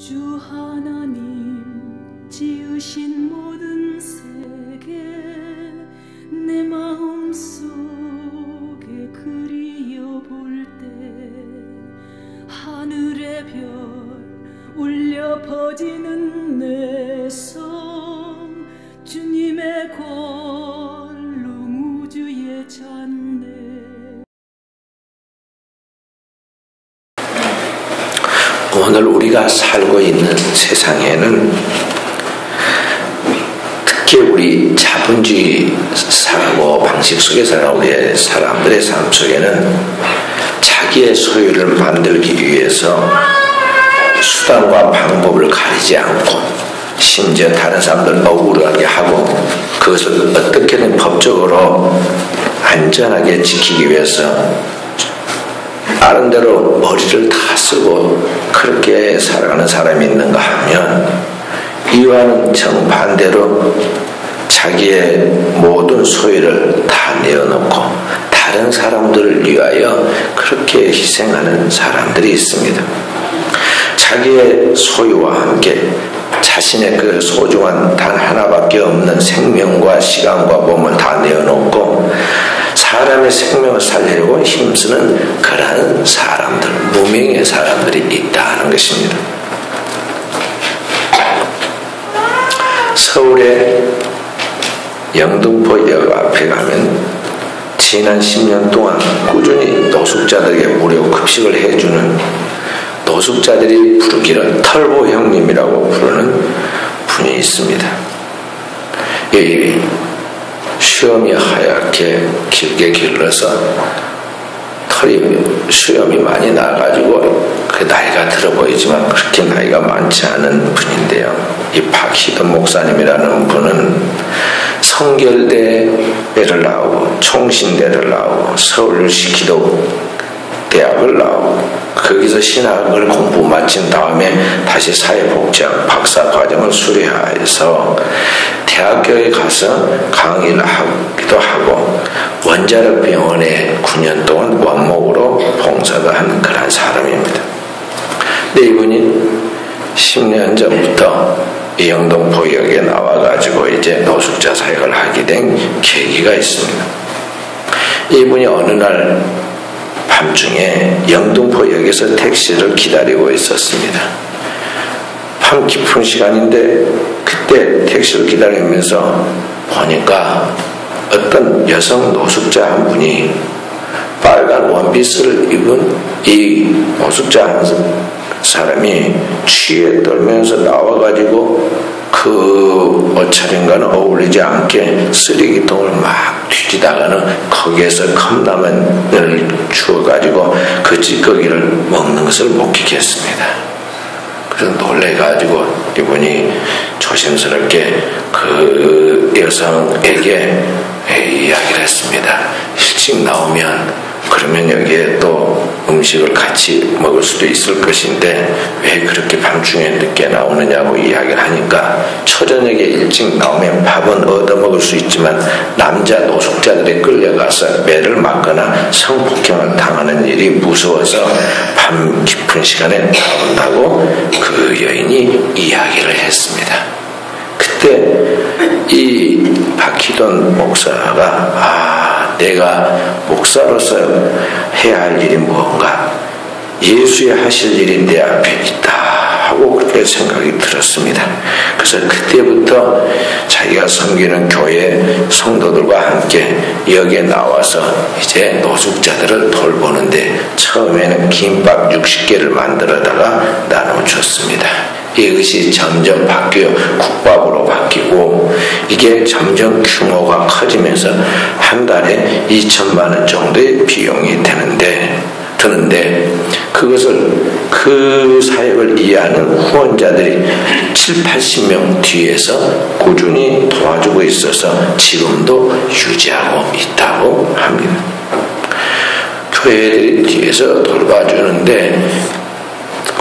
주 하나님 지으신 모든 세계 내 마음속에 그리워볼 때 하늘의 별 울려 퍼지는 내 성 주님의 권능 우주에 찬네. 오늘 우리가 살고 있는 세상에는 특히 우리 자본주의 사고 방식 속에 사는 우리 사람들의 삶 속에는 자기의 소유를 만들기 위해서 수단과 방법을 가리지 않고 심지어 다른 사람들 억울하게 하고 그것을 어떻게든 법적으로 안전하게 지키기 위해서 나름대로 머리를 다 쓰고 그렇게 살아가는 사람이 있는가 하면 이와는 정반대로 자기의 모든 소유를 다 내어놓고 다른 사람들을 위하여 그렇게 희생하는 사람들이 있습니다. 자기의 소유와 함께 자신의 그 소중한 단 하나밖에 없는 생명과 시간과 몸을 다 내어놓고 사람의 생명을 살리려고 힘쓰는 그러한 사람들, 무명의 사람들이 있다는 것입니다. 서울의 영등포역 앞에 가면 지난 10년 동안 꾸준히 노숙자들에게 무료 급식을 해주는 노숙자들이 부르기를 털보 형님이라고 부르는 분이 있습니다. 이 수염이 하얗게 길게 길러서 수염이 많이 나가지고 그 나이가 들어 보이지만 그렇게 나이가 많지 않은 분인데요. 이 박희돈 목사님이라는 분은 성결대를 나오고 총신대를 나오고 서울시 기독대학을 나오고 거기서 신학을 공부 마친 다음에 다시 사회복지학 박사과정을 수료해서 대학교에 가서 강의를 하기도 하고 원자력병원에 9년 동안 원목으로 봉사도 한 그런 사람입니다. 근데 이분이 10년 전부터 영등포역에 나와가지고 이제 노숙자 사역을 하게 된 계기가 있습니다. 이분이 어느 날 밤중에 영등포역에서 택시를 기다리고 있었습니다. 밤 깊은 시간인데 그때 택시를 기다리면서 보니까 어떤 여성 노숙자 한 분이 빨간 원피스를 입은 이 노숙자 한 사람이 취해 떨면서 나와가지고 그 옷차림과는 어울리지 않게 쓰레기통을 막 뒤지다가는 거기에서 컵라면을 주워가지고 그 찌꺼기를 먹는 것을 목격했습니다. 그래서 놀래가지고 이분이 조심스럽게 그 여성에게 이야기를 했습니다. 일찍 나오면 그러면 여기에 또 음식을 같이 먹을 수도 있을 것인데 왜 그렇게 밤중에 늦게 나오느냐고 이야기를 하니까 초저녁에 일찍 나오면 밥은 얻어먹을 수 있지만 남자 노숙자들이 끌려가서 매를 맞거나 성폭행을 당하는 일이 무서워서 밤 깊은 시간에 나온다고 그 여인이 이야기를 했습니다. 그때 이 박희돈 목사가 내가 목사로서 해야 할 일이 무언가 예수의 하실 일이 내 앞에 있다 하고 그렇게 생각이 들었습니다. 그래서 그때부터 자기가 섬기는 교회 성도들과 함께 여기에 나와서 이제 노숙자들을 돌보는데 처음에는 김밥 60개를 만들어다가 나눠줬습니다. 이것이 점점 바뀌어 국밥으로 바뀌고 이게 점점 규모가 커지면서 한 달에 2천만 원 정도의 비용이 드는데 그것을 그 사역을 이해하는 후원자들이 7, 80명 뒤에서 꾸준히 도와주고 있어서 지금도 유지하고 있다고 합니다. 교회들이 뒤에서 돌봐주는데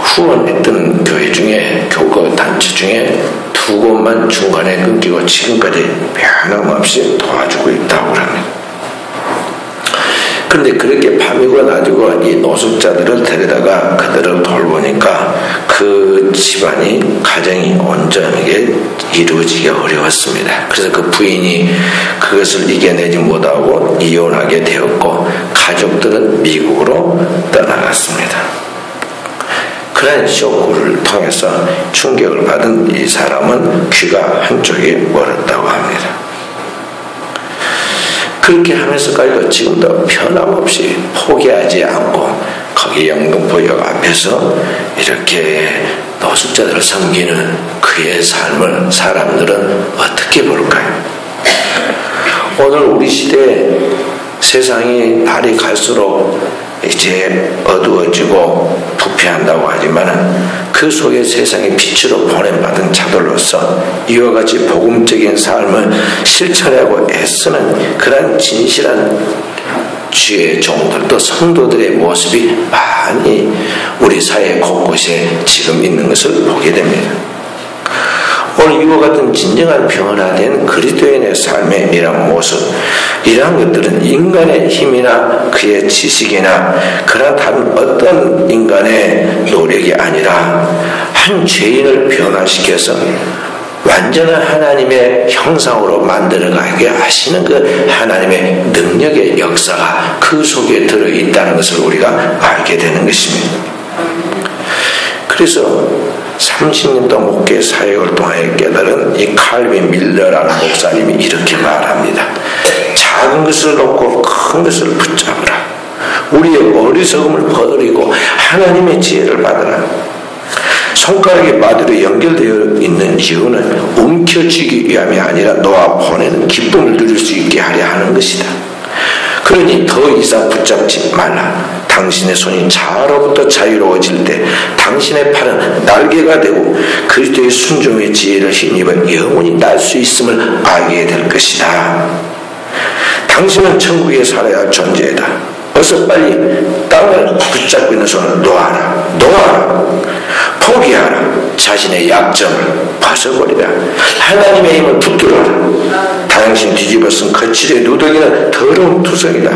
후원했던 교회 중에 교구 단체 중에 2곳만 중간에 끊기고 지금까지 변함없이 도와주고 있다고 합니다. 그런데 그렇게 밤이고 낮이고 이 노숙자들을 데려다가 그들을 돌보니까 그 집안이 가정이 온전하게 이루어지기가 어려웠습니다. 그래서 그 부인이 그것을 이겨내지 못하고 이혼하게 되었고 가족들은 미국으로 떠나갔습니다. 그런 쇼크를 통해서 충격을 받은 이 사람은 귀가 한쪽이 멀었다고 합니다. 그렇게 하면서까지도 지금도 변함없이 포기하지 않고 거기 영등포역 앞에서 이렇게 노숙자들을 섬기는 그의 삶을 사람들은 어떻게 볼까요? 오늘 우리 시대에 세상이 날이 갈수록 이제 어두워지고 부패한다고 하지만 그 속에 세상의 빛으로 보냄받은 자들로서 이와 같이 복음적인 삶을 실천하고 애쓰는 그런 진실한 주의 종들도 성도들의 모습이 많이 우리 사회 곳곳에 지금 있는 것을 보게 됩니다. 오늘 이와 같은 진정한 변화된 그리스도인의 삶의 이런 모습, 이러한 것들은 인간의 힘이나 그의 지식이나 그런 다른 어떤 인간의 노력이 아니라 한 죄인을 변화시켜서 완전한 하나님의 형상으로 만들어가게 하시는 그 하나님의 능력의 역사가 그 속에 들어있다는 것을 우리가 알게 되는 것입니다. 그래서 30년 동안 목회 사역을 통해 깨달은 이 칼빈 밀러라는 목사님이 이렇게 말합니다. 작은 것을 놓고 큰 것을 붙잡으라. 우리의 어리석음을 버리고 하나님의 지혜를 받으라. 손가락이 마디로 연결되어 있는 이유는 움켜쥐기 위함이 아니라 놓아 보내는 기쁨을 누릴 수 있게 하려 하는 것이다. 그러니 더 이상 붙잡지 말라. 당신의 손이 자로부터 자유로워질 때 당신의 팔은 날개가 되고 그리스도의 순종의 지혜를 힘입어 영원히 날 수 있음을 알게 될 것이다. 당신은 천국에 살아야 할 존재이다. 어서 빨리 땅을 붙잡고 있는 손을 놓아라. 포기하라. 자신의 약점을 벗어버리라. 하나님의 힘을 붙들어라. 당신 뒤집어 쓴 거칠의 누더기는 더러운 투성이다.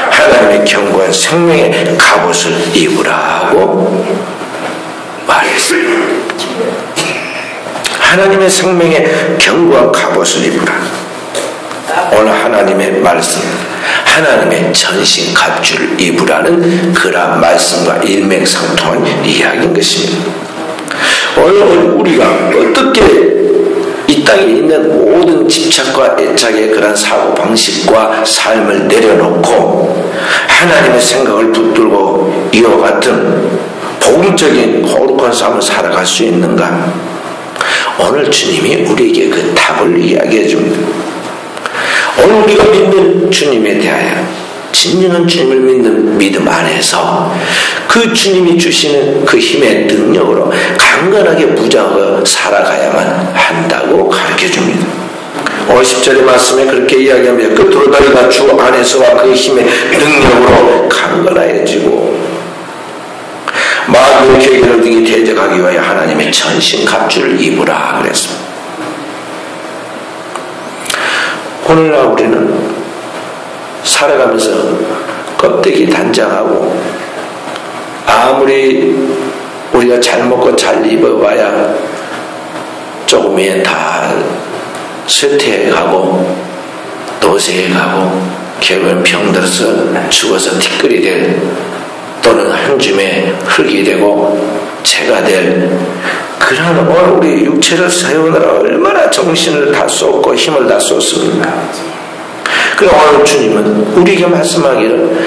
하나님의 견고한 생명의 갑옷을 입으라고 말했습니다. 하나님의 생명의 견고한 갑옷을 입으라. 오늘 하나님의 말씀, 하나님의 전신 갑주를 입으라는 그러한 말씀과 일맥상통한 이야기인 것입니다. 오늘 우리가 어떻게 이 땅에 있는 모든 집착과 애착의 그런 사고방식과 삶을 내려놓고 하나님의 생각을 붙들고 이와 같은 복음적인 거룩한 삶을 살아갈 수 있는가? 오늘 주님이 우리에게 그 답을 이야기해 줍니다. 오늘 우리가 믿는 주님에 대하여 진정한 주님을 믿는 믿음 안에서 그 주님이 주시는 그 힘의 능력으로 강건하게 무장하고 살아가야만 한다고 가르쳐줍니다. 오늘 10절의 말씀에 그렇게 이야기합니다. 끝으로 너희가 주 안에서와 그 힘의 능력으로 강건하여지고 마귀의 계계를 등에 대적하기 위하여 하나님의 전신 갑주를 입으라 그랬습니다. 오늘날 우리는 살아가면서 껍데기 단장하고 아무리 우리가 잘 먹고 잘 입어봐야 조금에 다 쇠퇴해가고 노쇠해가고 결국은 병들어서 죽어서 티끌이 될 또는 한 줌에 흙이 되고 채가 될 그런 오늘 우리 육체를 세우느라 얼마나 정신을 다 쏟고 힘을 다 쏟습니까? 그럼 오늘 주님은 우리에게 말씀하기를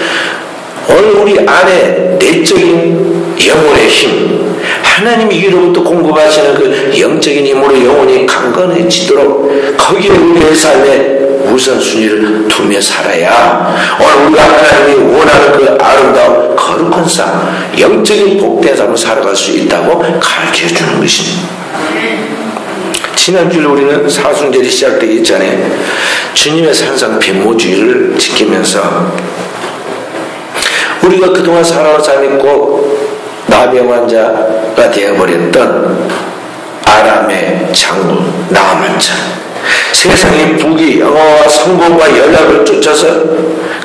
오늘 우리 안에 내적인 영혼의 힘, 하나님이 위로부터 공급하시는 그 영적인 힘으로 영혼이 강건해지도록 거기에 우리의 삶에 우선순위를 두며 살아야 오늘 우리가 하나님이 원하는 그 아름다운 거룩한 삶, 영적인 복된 삶을 살아갈 수 있다고 가르쳐주는 것입니다. 지난주에 우리는 사순절이 시작되기 전에 주님의 산상 빈모주의를 지키면서 우리가 그동안 살아온 삶이 꼭 나병 환자가 되어버렸던 아람의 장군 나아만처럼 세상의 부귀, 영화와 성공과 연락을 쫓아서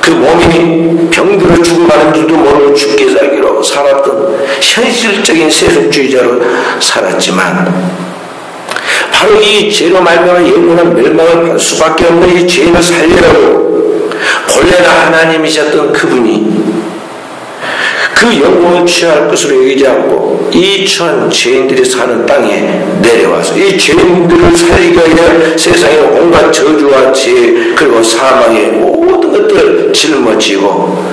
그 몸이 병들어 죽어가는 줄도 모르고 죽게 살기로 살았던 현실적인 세속주의자로 살았지만 바로 이 죄로 말미암아 영원한 멸망을 받을 수밖에 없는 이 죄인을 살리라고 본래는 하나님이셨던 그분이 그 영광을 취할 것으로 여기지 않고 이 처한 죄인들이 사는 땅에 내려와서 이 죄인들을 살리기 위해 세상의 온갖 저주와 죄 그리고 사망의 모든 것들을 짊어지고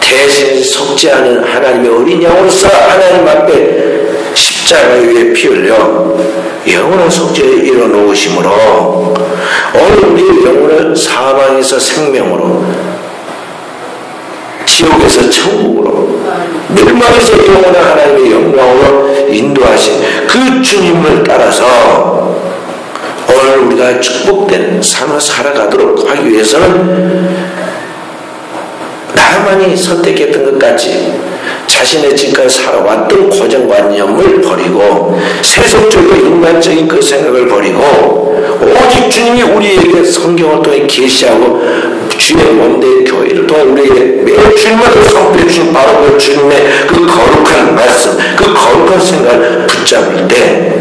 대신 속지 않은 하나님의 어린 양으로서 하나님 앞에 십자가 위에 피 흘려 영원한 속죄를 이뤄놓으심으로 오늘 우리의 영혼을 사망에서 생명으로 지옥에서 천국으로 멸망에서 영원한 하나님의 영광으로 인도하신 그 주님을 따라서 오늘 우리가 축복된 삶을 살아가도록 하기 위해서는 나만이 선택했던 것 같이 자신의 지금까지 살아왔던 고정관념을 버리고 세속적이고 인간적인 그 생각을 버리고 오직 주님이 우리에게 성경을 통해 계시하고 주의 몸된 교회를 통해 우리에게 매일 주님마다 선포해 주신 바로 그 주님의 그 거룩한 말씀 그 거룩한 생각을 붙잡을 때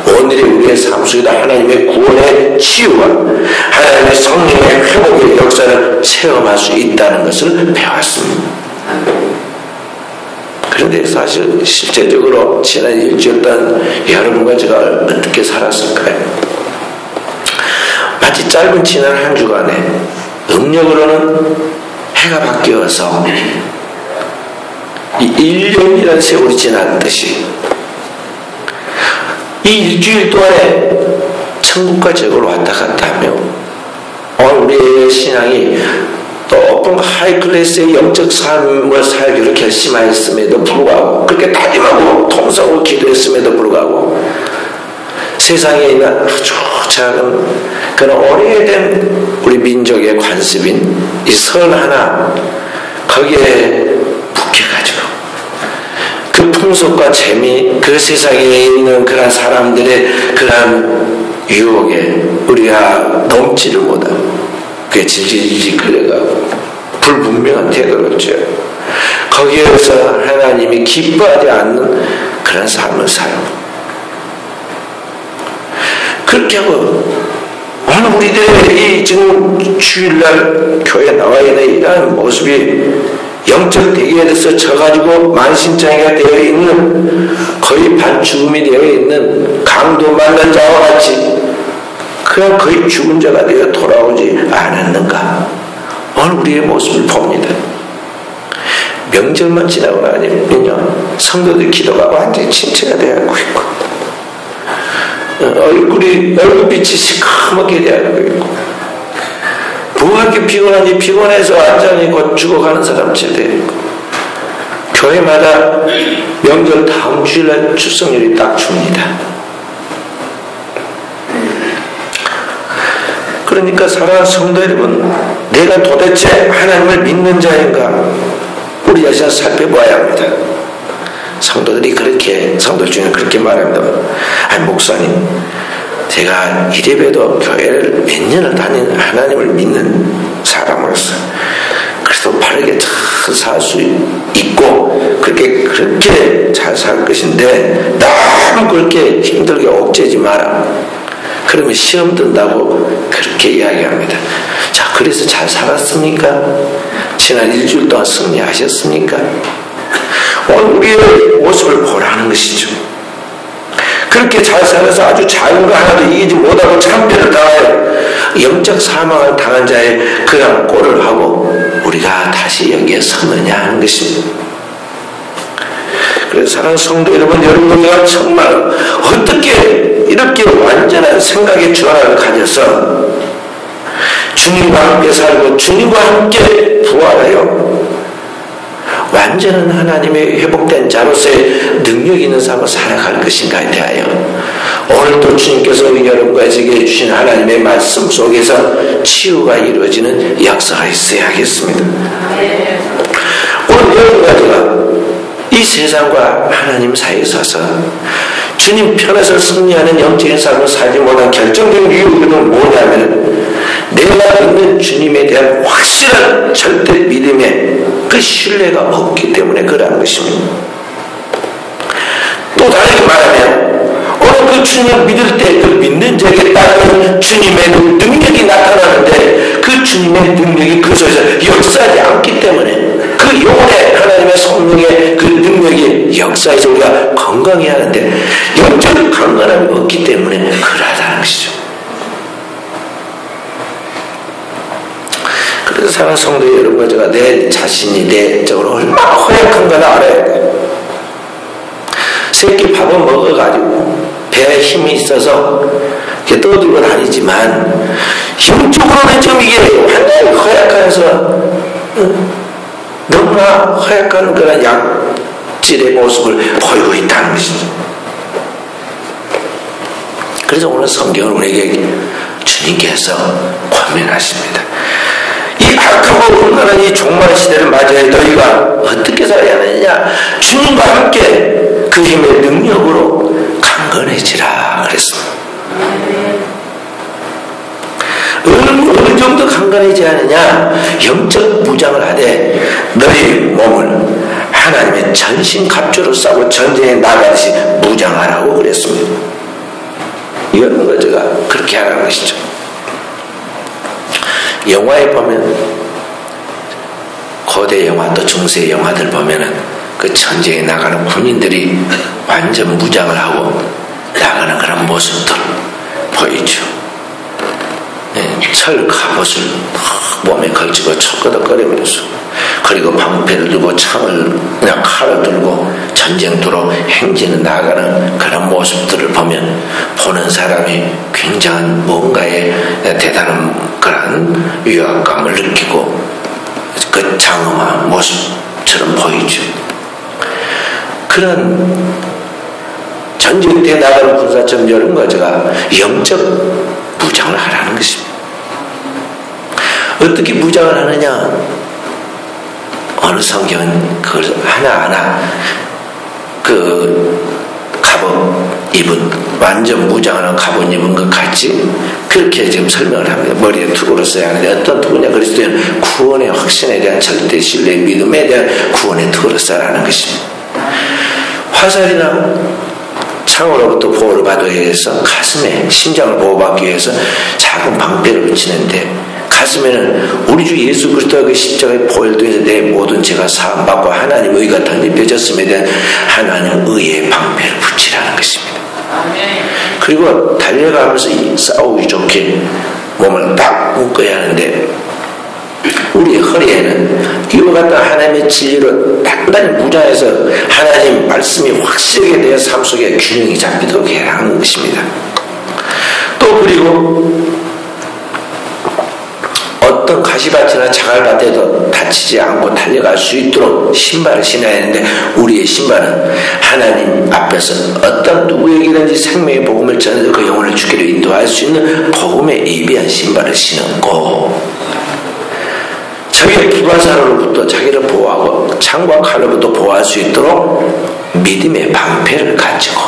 오늘의 우리의 삶 속에다 하나님의 구원의 치유와 하나님의 성령의 회복의 역사를 체험할 수 있다는 것을 배웠습니다. 그런데 사실 실제적으로 지난 일주일 동안 여러분과 제가 어떻게 살았을까요? 마치 짧은 지난 한 주간에 음력으로는 해가 바뀌어서 이 1년이라는 세월이 지났듯이 이 일주일 동안에 천국과 지옥을 왔다 갔다 하며 오늘 우리의 신앙이 높은 하이클래스의 영적 삶을 살기로 결심하였음에도 불구하고 그렇게 다짐하고 통성으로 기도했음에도 불구하고 세상에 있는 아주 작은 그런 오래된 우리 민족의 관습인 이 설 하나 거기에 묶여가지고 그 풍속과 재미 그 세상에 있는 그런 사람들의 그런 유혹에 우리가 넘지를 못하고 그게 질질 끌려가고 불분명한 태도를 져요. 거기에서 하나님이 기뻐하지 않는 그런 삶을 살고 그렇게 하고 오늘 우리들의 이 지금 주일날 교회에 나와 있는 이러한 모습이 영적 대기에서 져가지고 만신창이가 되어 있는 거의 반죽음이 되어 있는 강도 만난 자와 같이 그냥 거의 죽은 자가 되어 돌아오지 않았는가? 오늘 우리의 모습을 봅니다. 명절만 지나고 나면요 성도들 기도가 완전히 침체가 되어가고 있고 얼굴빛이 시커멓게 되어가고 있고 뭐가 이렇게 피곤한지 피곤해서 완전히 곧 죽어가는 사람처럼 되어 있고 교회마다 명절 다음 주일날 출석률이 딱 줍니다. 그러니까 사랑하는 성도 여러분 내가 도대체 하나님을 믿는 자인가 우리 자신을 살펴봐야 합니다. 성도들이 그렇게 성도들 중에 그렇게 말합니다. 아니 목사님 제가 이래봬도 교회를 몇 년을 다닌 하나님을 믿는 사람으로서 그래도 바르게 잘 살 수 있고 그렇게 잘 살 것인데 너무 그렇게 힘들게 옥죄지 마라. 그러면 시험 든다고 그렇게 이야기합니다. 자, 그래서 잘 살았습니까? 지난 일주일 동안 승리하셨습니까? 오늘 우리의 모습을 보라는 것이죠. 그렇게 잘 살아서 아주 작은 거 하나도 이기지 못하고 참패를 당하여 영적 사망을 당한 자의 그런 꼴을 하고 우리가 다시 여기에 서느냐 하는 것입니다. 그래서 사랑하는 성도 여러분과 정말 어떻게 이렇게 완전한 생각의 전환을 가져서 주님과 함께 살고 주님과 함께 부활하여 완전한 하나님의 회복된 자로서의 능력 있는 삶을 살아갈 것인가에 대하여 오늘 또 주님께서 여러분과 제게 주신 하나님의 말씀 속에서 치유가 이루어지는 역사가 있어야 하겠습니다. 오늘 여러분과 제가 이 이 세상과 하나님 사이에 서서 주님 편에서 승리하는 영적인 삶을 살지 못한 결정적인 이유는 뭐냐면 내가 믿는 주님에 대한 확실한 절대 믿음의 그 신뢰가 없기 때문에 그러한 것입니다. 또 다르게 말하면 오늘 그 주님을 믿을 때 그 믿는 자에게 따르는 주님의 능력이 나타나는데 그 주님의 능력이 그 속에서 역사하지 않기 때문에 그 영혼의 하나님의 성령의 그 능력이 역사해서 우리가 건강해야 하는데 영적 강건함이 없기 때문에 그러하다는 것이죠. 그래서 사랑하는 성도 여러분, 제가 내 자신이 내적으로 얼마나 허약한가를 알아야 돼요. 새끼 밥은 먹어가지고 배에 힘이 있어서 이렇게 떠들고 다니지만 영적으로는 지금 이게 완전히 허약해서 너무나 허약한 그런 약질의 모습을 보이고 있다는 것이죠. 그래서 오늘 성경을 우리에게 주님께서 권면하십니다. 이 악하고 음란한 이 종말 시대를 맞이해 너희가 어떻게 살아야 하느냐? 주님과 함께 그 힘의 능력으로 강건해지라 그랬습니다. 어느 정도 강건해지 하느냐? 영적 무장을 하되 너희 몸을 하나님의 전신 갑주로 싸고 전쟁에 나가듯이 무장하라고 그랬습니다. 이런 거 제가 그렇게 하라는 것이죠. 영화에 보면 고대 영화 또 중세 영화들 보면은 그 전쟁에 나가는 군인들이 완전 무장을 하고 나가는 그런 모습들 보이죠. 철 갑옷을 몸에 걸치고 척거덕거리면서 그리고 방패를 들고 창을 그냥 칼을 들고 전쟁터로 행진해 나가는 그런 모습들을 보면 보는 사람이 굉장한 뭔가의 대단한 그런 위압감을 느끼고 그 장엄한 모습처럼 보이죠. 그런 전쟁터에 나가는 군사처럼 이런 거 제가 영적 무장을 하라는 것입니다. 어떻게 무장을 하느냐? 어느 성경은 그걸 하나하나 그 갑옷 입은 완전 무장하는 갑옷 입은 것 같이 그렇게 지금 설명을 합니다. 머리에 투구를 써야 하는데 어떤 투구냐? 그리스도는 구원의 확신에 대한 절대 신뢰 믿음에 대한 구원의 투구를 써야 하는 것입니다. 화살이나 창으로부터 보호를 받기 위해서 가슴에 심장을 보호받기 위해서 작은 방패를 붙이는데 가슴에는 우리 주 예수 그리스도의 그 십자가의 보혈을 통해서 내 모든 죄가 사함받고 하나님 의가 덧입혀졌음에 대한 하나님 의의 방패를 붙이라는 것입니다. 그리고 달려가면서 싸우기 좋게 몸을 딱 묶어야 하는데 우리 허리에는 이와 같은 하나님의 진리로 단단히 무장해서 하나님 말씀이 확실하게 내 삶 속에 균형이 잡히도록 해야 하는 것입니다. 또 그리고 어떤 가시밭이나 자갈밭에도 다치지 않고 달려갈 수 있도록 신발을 신어야 하는데 우리의 신발은 하나님 앞에서 어떤 누구에게든지 생명의 복음을 전해서 그 영혼을 주기로 인도할 수 있는 복음에 예비한 신발을 신었고 자기의 불화살로부터 자기를 보호하고 창과 칼로부터 보호할 수 있도록 믿음의 방패를 가지고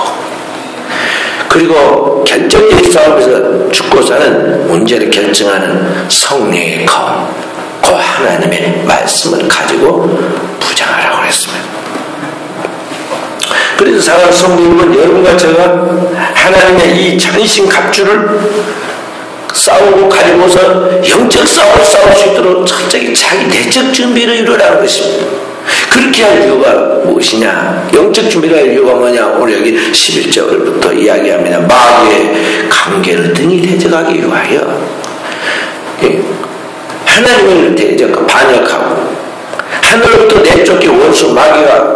그리고 결정적인 싸움에서 죽고 사는 문제를 결정하는 성령의 검, 그 하나님의 말씀을 가지고 부장하라고 했습니다. 그래서 사랑하는 성도님은 여러분과 제가 하나님의 이 전신 갑주를 싸우고 가지고서 영적 싸움을 싸울 수 있도록 철저히 자기 내적 준비를 이루라는 것입니다. 그렇게 할 이유가 무엇이냐? 영적 준비를 할 이유가 뭐냐? 오늘 여기 11절부터 이야기합니다. 마귀의 관계를 등이 대적하기 위하여 하나님을 반역하고 하늘로부터 내쫓기 원수 마귀가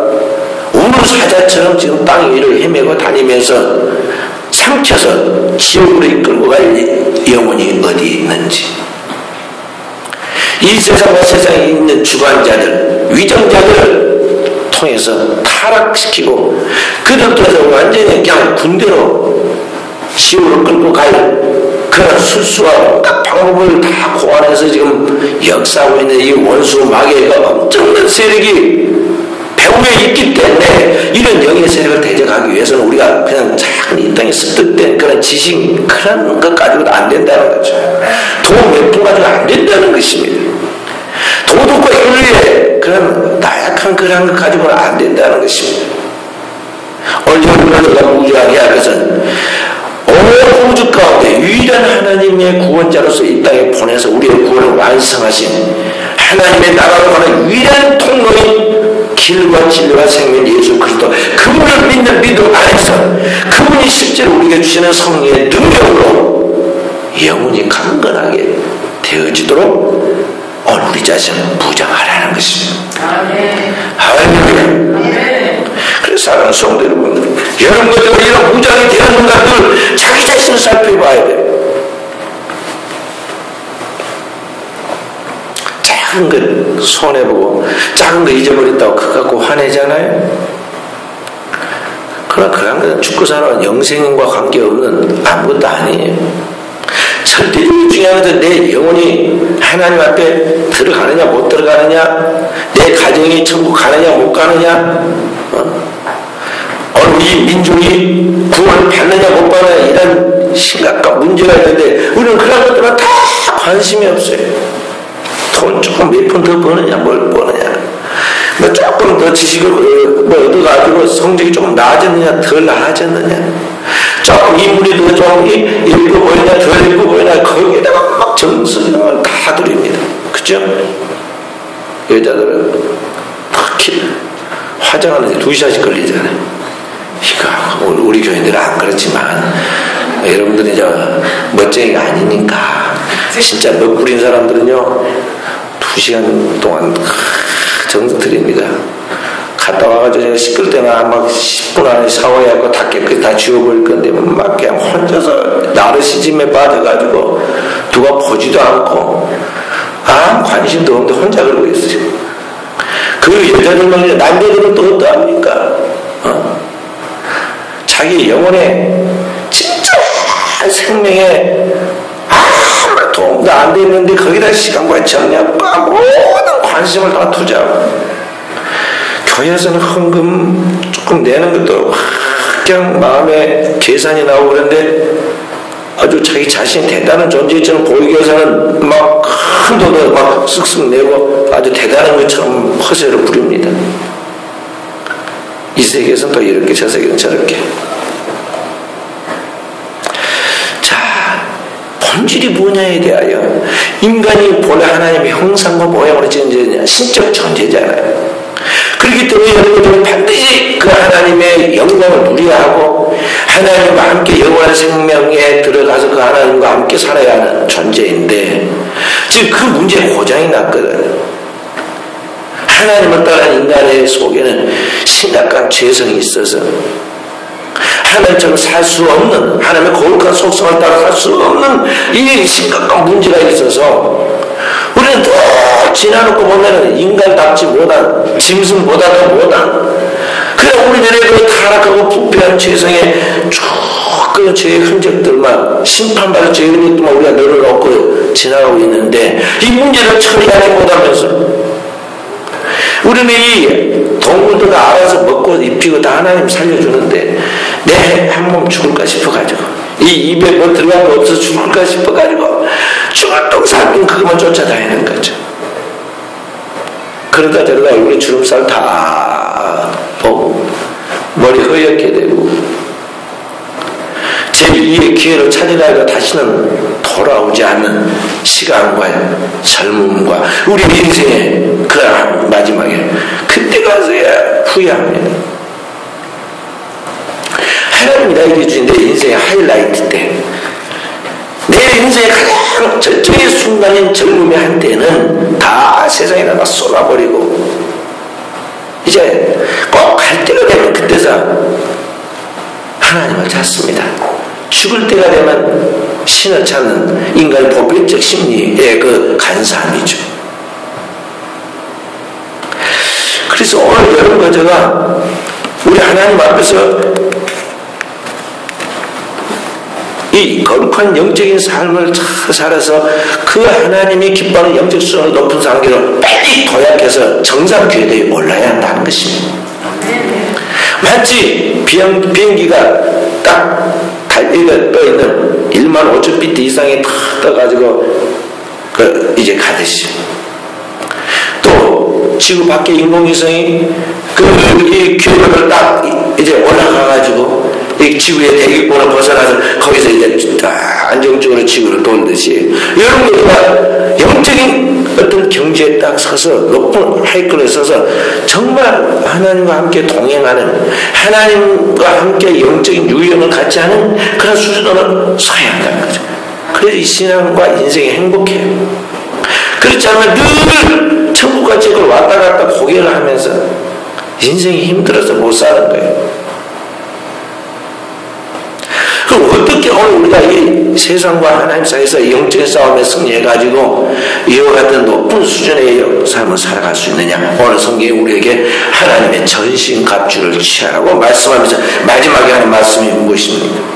우물사자처럼 지금 땅 위를 헤매고 다니면서 삼켜서 지옥으로 이끌고 갈 영혼이 어디 있는지 이 세상과 세상에 있는 주관자들 위정자들을 통해서 타락시키고 그들 통해서 완전히 그냥 군대로 지옥으로 끌고 갈 그런 술수와 각 방법을 다 고안해서 지금 역사하고 있는 이 원수 마귀가 엄청난 세력이 우리에 있기 때문에 이런 영의 세력을 대적하기 위해서는 우리가 그냥 작은 이 땅에 습득된 그런 지식 그런 것 가지고도 안 된다는 거죠. 돈 몇 푼 가지고 안 된다는 것입니다. 도덕과 윤리의 그런 나약한 그런 것 가지고는 안 된다는 것입니다. 오늘 여러분과 우주하게 할 것은 온 우주 가운데 유일한 하나님의 구원자로서 이 땅에 보내서 우리의 구원을 완성하신 하나님의 나라로 가는 유일한 통로인 길과 진리와 생명 예수 그리스도, 그분을 믿는 믿음 안에서 그분이 실제로 우리에게 주시는 성령의 능력으로 영혼이 강건하게 되어지도록 오늘 우리 자신을 무장하라는 것입니다. 할렐루야. 그래서 사랑하는 성도 여러분들, 여러분들이 이런 무장이 되었는가 늘 자기 자신을 살펴봐야 돼요. 작은 것 손해보고 작은 거 잊어버렸다고 그거 갖고 화내잖아요. 그러나 그런 건 죽고 살아온 영생과 관계없는 아무것도 아니에요. 절대적으로 중요한 것은 내 영혼이 하나님 앞에 들어가느냐 못 들어가느냐, 내 가정이 천국 가느냐 못 가느냐, 우리 민족이 구원을 받느냐 못 받느냐 이런 심각한 문제가 있는데 우리는 그런 것들은 다 관심이 없어요. 돈 조금 몇 푼 더 버느냐 뭘 버느냐, 뭐 조금 더 지식을 뭐 얻어가지고 성적이 조금 나아졌느냐 덜 나아졌느냐, 조금 인물이 더 좀 예뻐 보이냐 덜 예뻐 보이냐, 거기에다가 막 정성을 다 드립니다. 그죠? 여자들은 특히 화장하는데 2시간씩 걸리잖아요. 이거 우리 교인들은 안 그렇지만 여러분들이 멋쟁이가 아니니까 진짜 멋부린 사람들은요 2시간 동안 정성 드립니다. 갔다 와가지고 제가 씻을 때는 막 10분 안에 샤워해갖고 다 깨끗이 다 지워버릴 건데 막 그냥 혼자서 나르시즘에 빠져가지고 누가 보지도 않고 아무 관심도 없는데 혼자 그러고 있어요. 그 여자들만 남자들은 또 어떠합니까? 자기 영혼에 진짜 생명에 아무 도움도 안 되는데 거기다 시간과 정력과 모든 관심을 다 투자하고, 교회에서는 헌금 조금 내는 것도 그냥 마음에 계산이 나오고 그런데 아주 자기 자신이 대단한 존재처럼 보이기 위해서는 막 큰 돈을 막 쓱쓱 내고 아주 대단한 것처럼 허세를 부립니다. 이 세계에서는 또 이렇게 저 세계는 저렇게. 자, 본질이 뭐냐에 대하여 인간이 본래 하나님의 형상과 모양으로 지은 신적 존재잖아요. 그렇기 때문에 여러분들은 반드시 그 하나님의 영광을 누려야 하고 하나님과 함께 영원한 생명에 들어가서 그 하나님과 함께 살아야 하는 존재인데, 지금 그 문제에 고장이 났거든. 하나님을 따른 인간의 속에는 심각한 죄성이 있어서 하나님처럼 살 수 없는, 하나님의 거룩한 속성을 따라 살 수 없는 이 심각한 문제가 있어서 우리는 더 지나놓고 보면 인간답지 못한, 짐승보다 더 못한, 그냥 우리들의 그 타락하고 부패한 죄성의 쭉 그 죄의 흔적들만, 심판받을 죄의 흔적들만 우리가 늘어놓고 지나가고 있는데 이 문제를 처리하지 못하면서 우리는 이 동물들과 알아서 먹고 입히고 다 하나님 살려주는데 내 한 몸 죽을까 싶어가지고, 이 입에 뭐 들어간 거 없어서 죽을까 싶어가지고 죽을 똥 살똥 그것만 쫓아다니는 거죠. 그러다 저러다 우리 주름살 다 보고 머리 허옇게 되고 제2의 기회를 찾으려고 다시는 돌아오지 않는 시간과 젊음과 우리 인생의 그 마지막에 그때 가서야 후회합니다. 하나님이 나에게 주신 내 인생의 하이라이트 때, 내 인생의 가장 절정의 순간인 젊음의 한때는 다 세상에다 막 쏟아버리고 이제 꼭 갈 때가 되면 그때서 하나님을 찾습니다. 죽을 때가 되면 신을 찾는 인간의 보편적 심리의 그 간사함이죠. 그래서 오늘 여러분과 제가 우리 하나님 앞에서 이 거룩한 영적인 삶을 살아서 그 하나님이 기뻐하는 영적 수준을 높은 상계로 빨리 도약해서 정상 궤도에 올라야 한다는 것입니다. 마치 비행기가 딱 달리가 떠있는 15,000피트 이상에 탁 떠가지고 이제 가듯이, 또 지구 밖에 인공위성이 이 규모를 딱 이제 올라가가지고 이 지구의 대기권을 벗어나서 거기서 이제 딱 안정적으로 지구를 돌듯이, 이런 것보다 영적인 어떤 경지에 딱 서서 높은 하이클에 서서 정말 하나님과 함께 동행하는, 하나님과 함께 영적인 유형을 같이 하는 그런 수준으로 서야 한다는 거죠. 그래서 이 신앙과 인생이 행복해요. 그렇지 않으면 늘 천국과 지옥을 왔다 갔다 고개를 하면서 인생이 힘들어서 못 사는 거예요. 그럼 어떻게 오늘 우리가 이 세상과 하나님 사이에서 영적인 싸움에 승리해가지고 이와 같은 높은 수준의 삶을 살아갈 수 있느냐? 오늘 성경이 우리에게 하나님의 전신갑주를 취하라고 말씀하면서 마지막에 하는 말씀이 무엇입니까?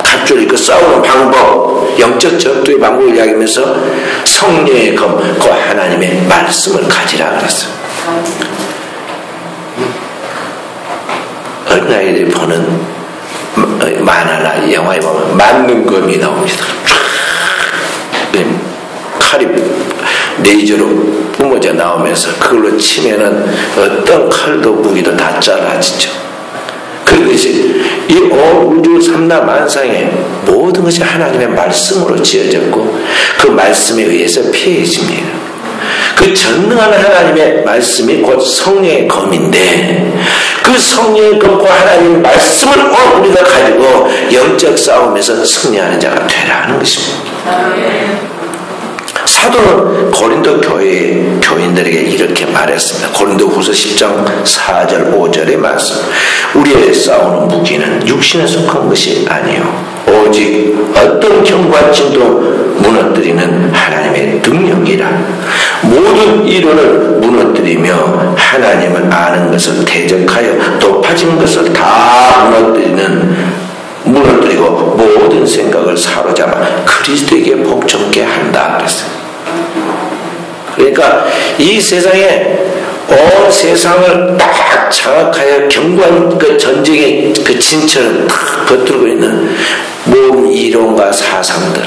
갑주를 입고 싸우는 방법, 영적 전투의 방법을 이야기하면서 성령의 검, 그 하나님의 말씀을 가지라 그랬어요. 어린아이들이 보는 만화나 영화에 보면 맞는 검이 나옵니다. 칼이 레이저로 뿜어져 나오면서 그걸로 치면은 어떤 칼도 무기도 다 잘라지죠. 그것이 이 온 우주 삼라만상에 모든 것이 하나님의 말씀으로 지어졌고 그 말씀에 의해서 피해집니다. 그 전능한 하나님의 말씀이 곧 성령의 검인데, 그 성령의 검과 하나님의 말씀을 우리가 가지고 영적 싸움에서 승리하는 자가 되라는 것입니다. 사도는 고린도 교회 교인들에게 이렇게 말했습니다. 고린도 후서 10장 4절 5절의 말씀. 우리의 싸우는 무기는 육신에 속한 것이 아니요 오직 어떤 경과 진도 무너뜨리는 하나님의 능력이라. 모든 이론을 무너뜨리며 하나님을 아는 것을 대적하여 높아진 것을 다 무너뜨리고 모든 생각을 사로잡아 그리스도에게 복종케 한다 그랬어요. 그러니까 이 세상에 온 세상을 딱 장악하여 견고한 그 전쟁의 그 진처럼 딱 붙들고 있는 모든 이론과 사상들,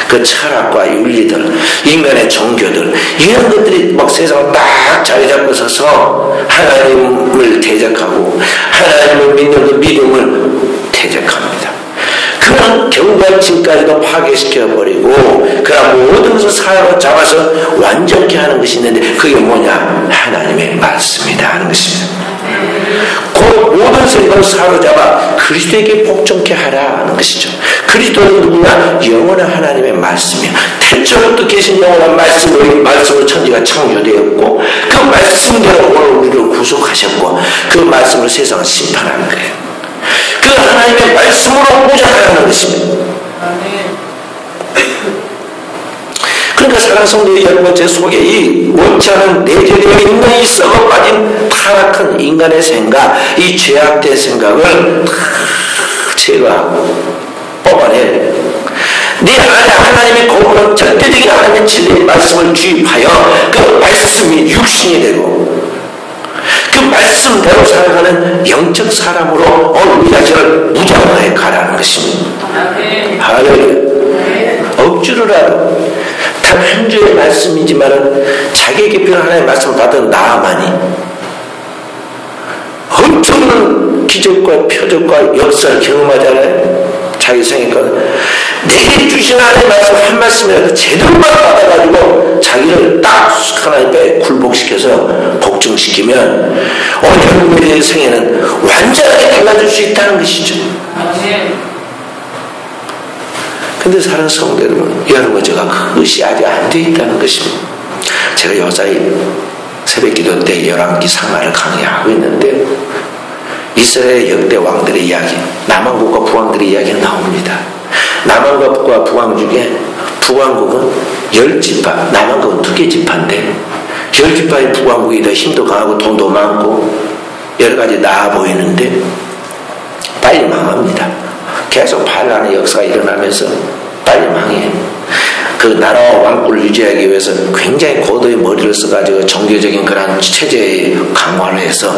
그 철학과 윤리들, 인간의 종교들, 이런 것들이 막 세상을 딱 자리 잡고 서서 하나님을 대적하고 하나님을 믿는 그 믿음을 대적합니다. 그런 경관침까지도 파괴시켜버리고 그런 모든 것을 사로잡아서 완전케 하는 것이 있는데, 그게 뭐냐? 하나님의 말씀이다 하는 것입니다. 그 모든 생각을 사로잡아 그리스도에게 복종케 하라 하는 것이죠. 그리스도는 누구냐? 영원한 하나님의 말씀이야. 태초부터 계신 영원한 말씀으로 천지가 창조되었고 그 말씀대로 오늘 우리를 구속하셨고 그 말씀으로 세상을 심판하는 거예요. 그 하나님의 말씀으로 무장하는 것입니다. 그러니까 사랑하는 성도 여러분, 제 속에 이 원치 않은 내재되어 있는 이 썩어빠진 타락한 인간의 생각, 이 죄악된 생각을 다 제거하고 뽑아내. 네 안에 하나님의 공은 절대적인 하나님의 진리의 말씀을 주입하여 그 말씀이 육신이 되고 그 말씀대로 살아가는 영적 사람으로 우리 자신을 무장해 가라는 것입니다. 할렐루야. 억지를 하라. 단 한 주의 말씀이지만 자기에게 필요한 하나님의 말씀을 받은 나만이 엄청난 기적과 표적과 역사를 경험하잖아요. 자기 생각과 내게 주신 하나님의 말씀 한 말씀이라도 제대로만 받아가지고 자기를 딱 하나님께 굴복시켜서 복종시키면 오늘 생에는 완전하게 달라질 수 있다는 것이죠. 근데 사랑하는 성도 여러분, 제가 그것이 아직 안 돼 있다는 것입니다. 제가 요사이 새벽기도 때 열왕기 상하를 강의하고 있는데 이스라엘 역대 왕들의 이야기, 남왕국과 북왕들의 이야기가 나옵니다. 남왕국과 북왕 중에 북왕국은 10지파, 남왕국은 2개 지파인데 10지파의 북왕국이 더 힘도 강하고 돈도 많고 여러 가지 나아 보이는데 빨리 망합니다. 계속 반란의 역사가 일어나면서 빨리 망해. 그 나라와 왕국을 유지하기 위해서 굉장히 고도의 머리를 써가지고 종교적인 그런 체제의 강화를 해서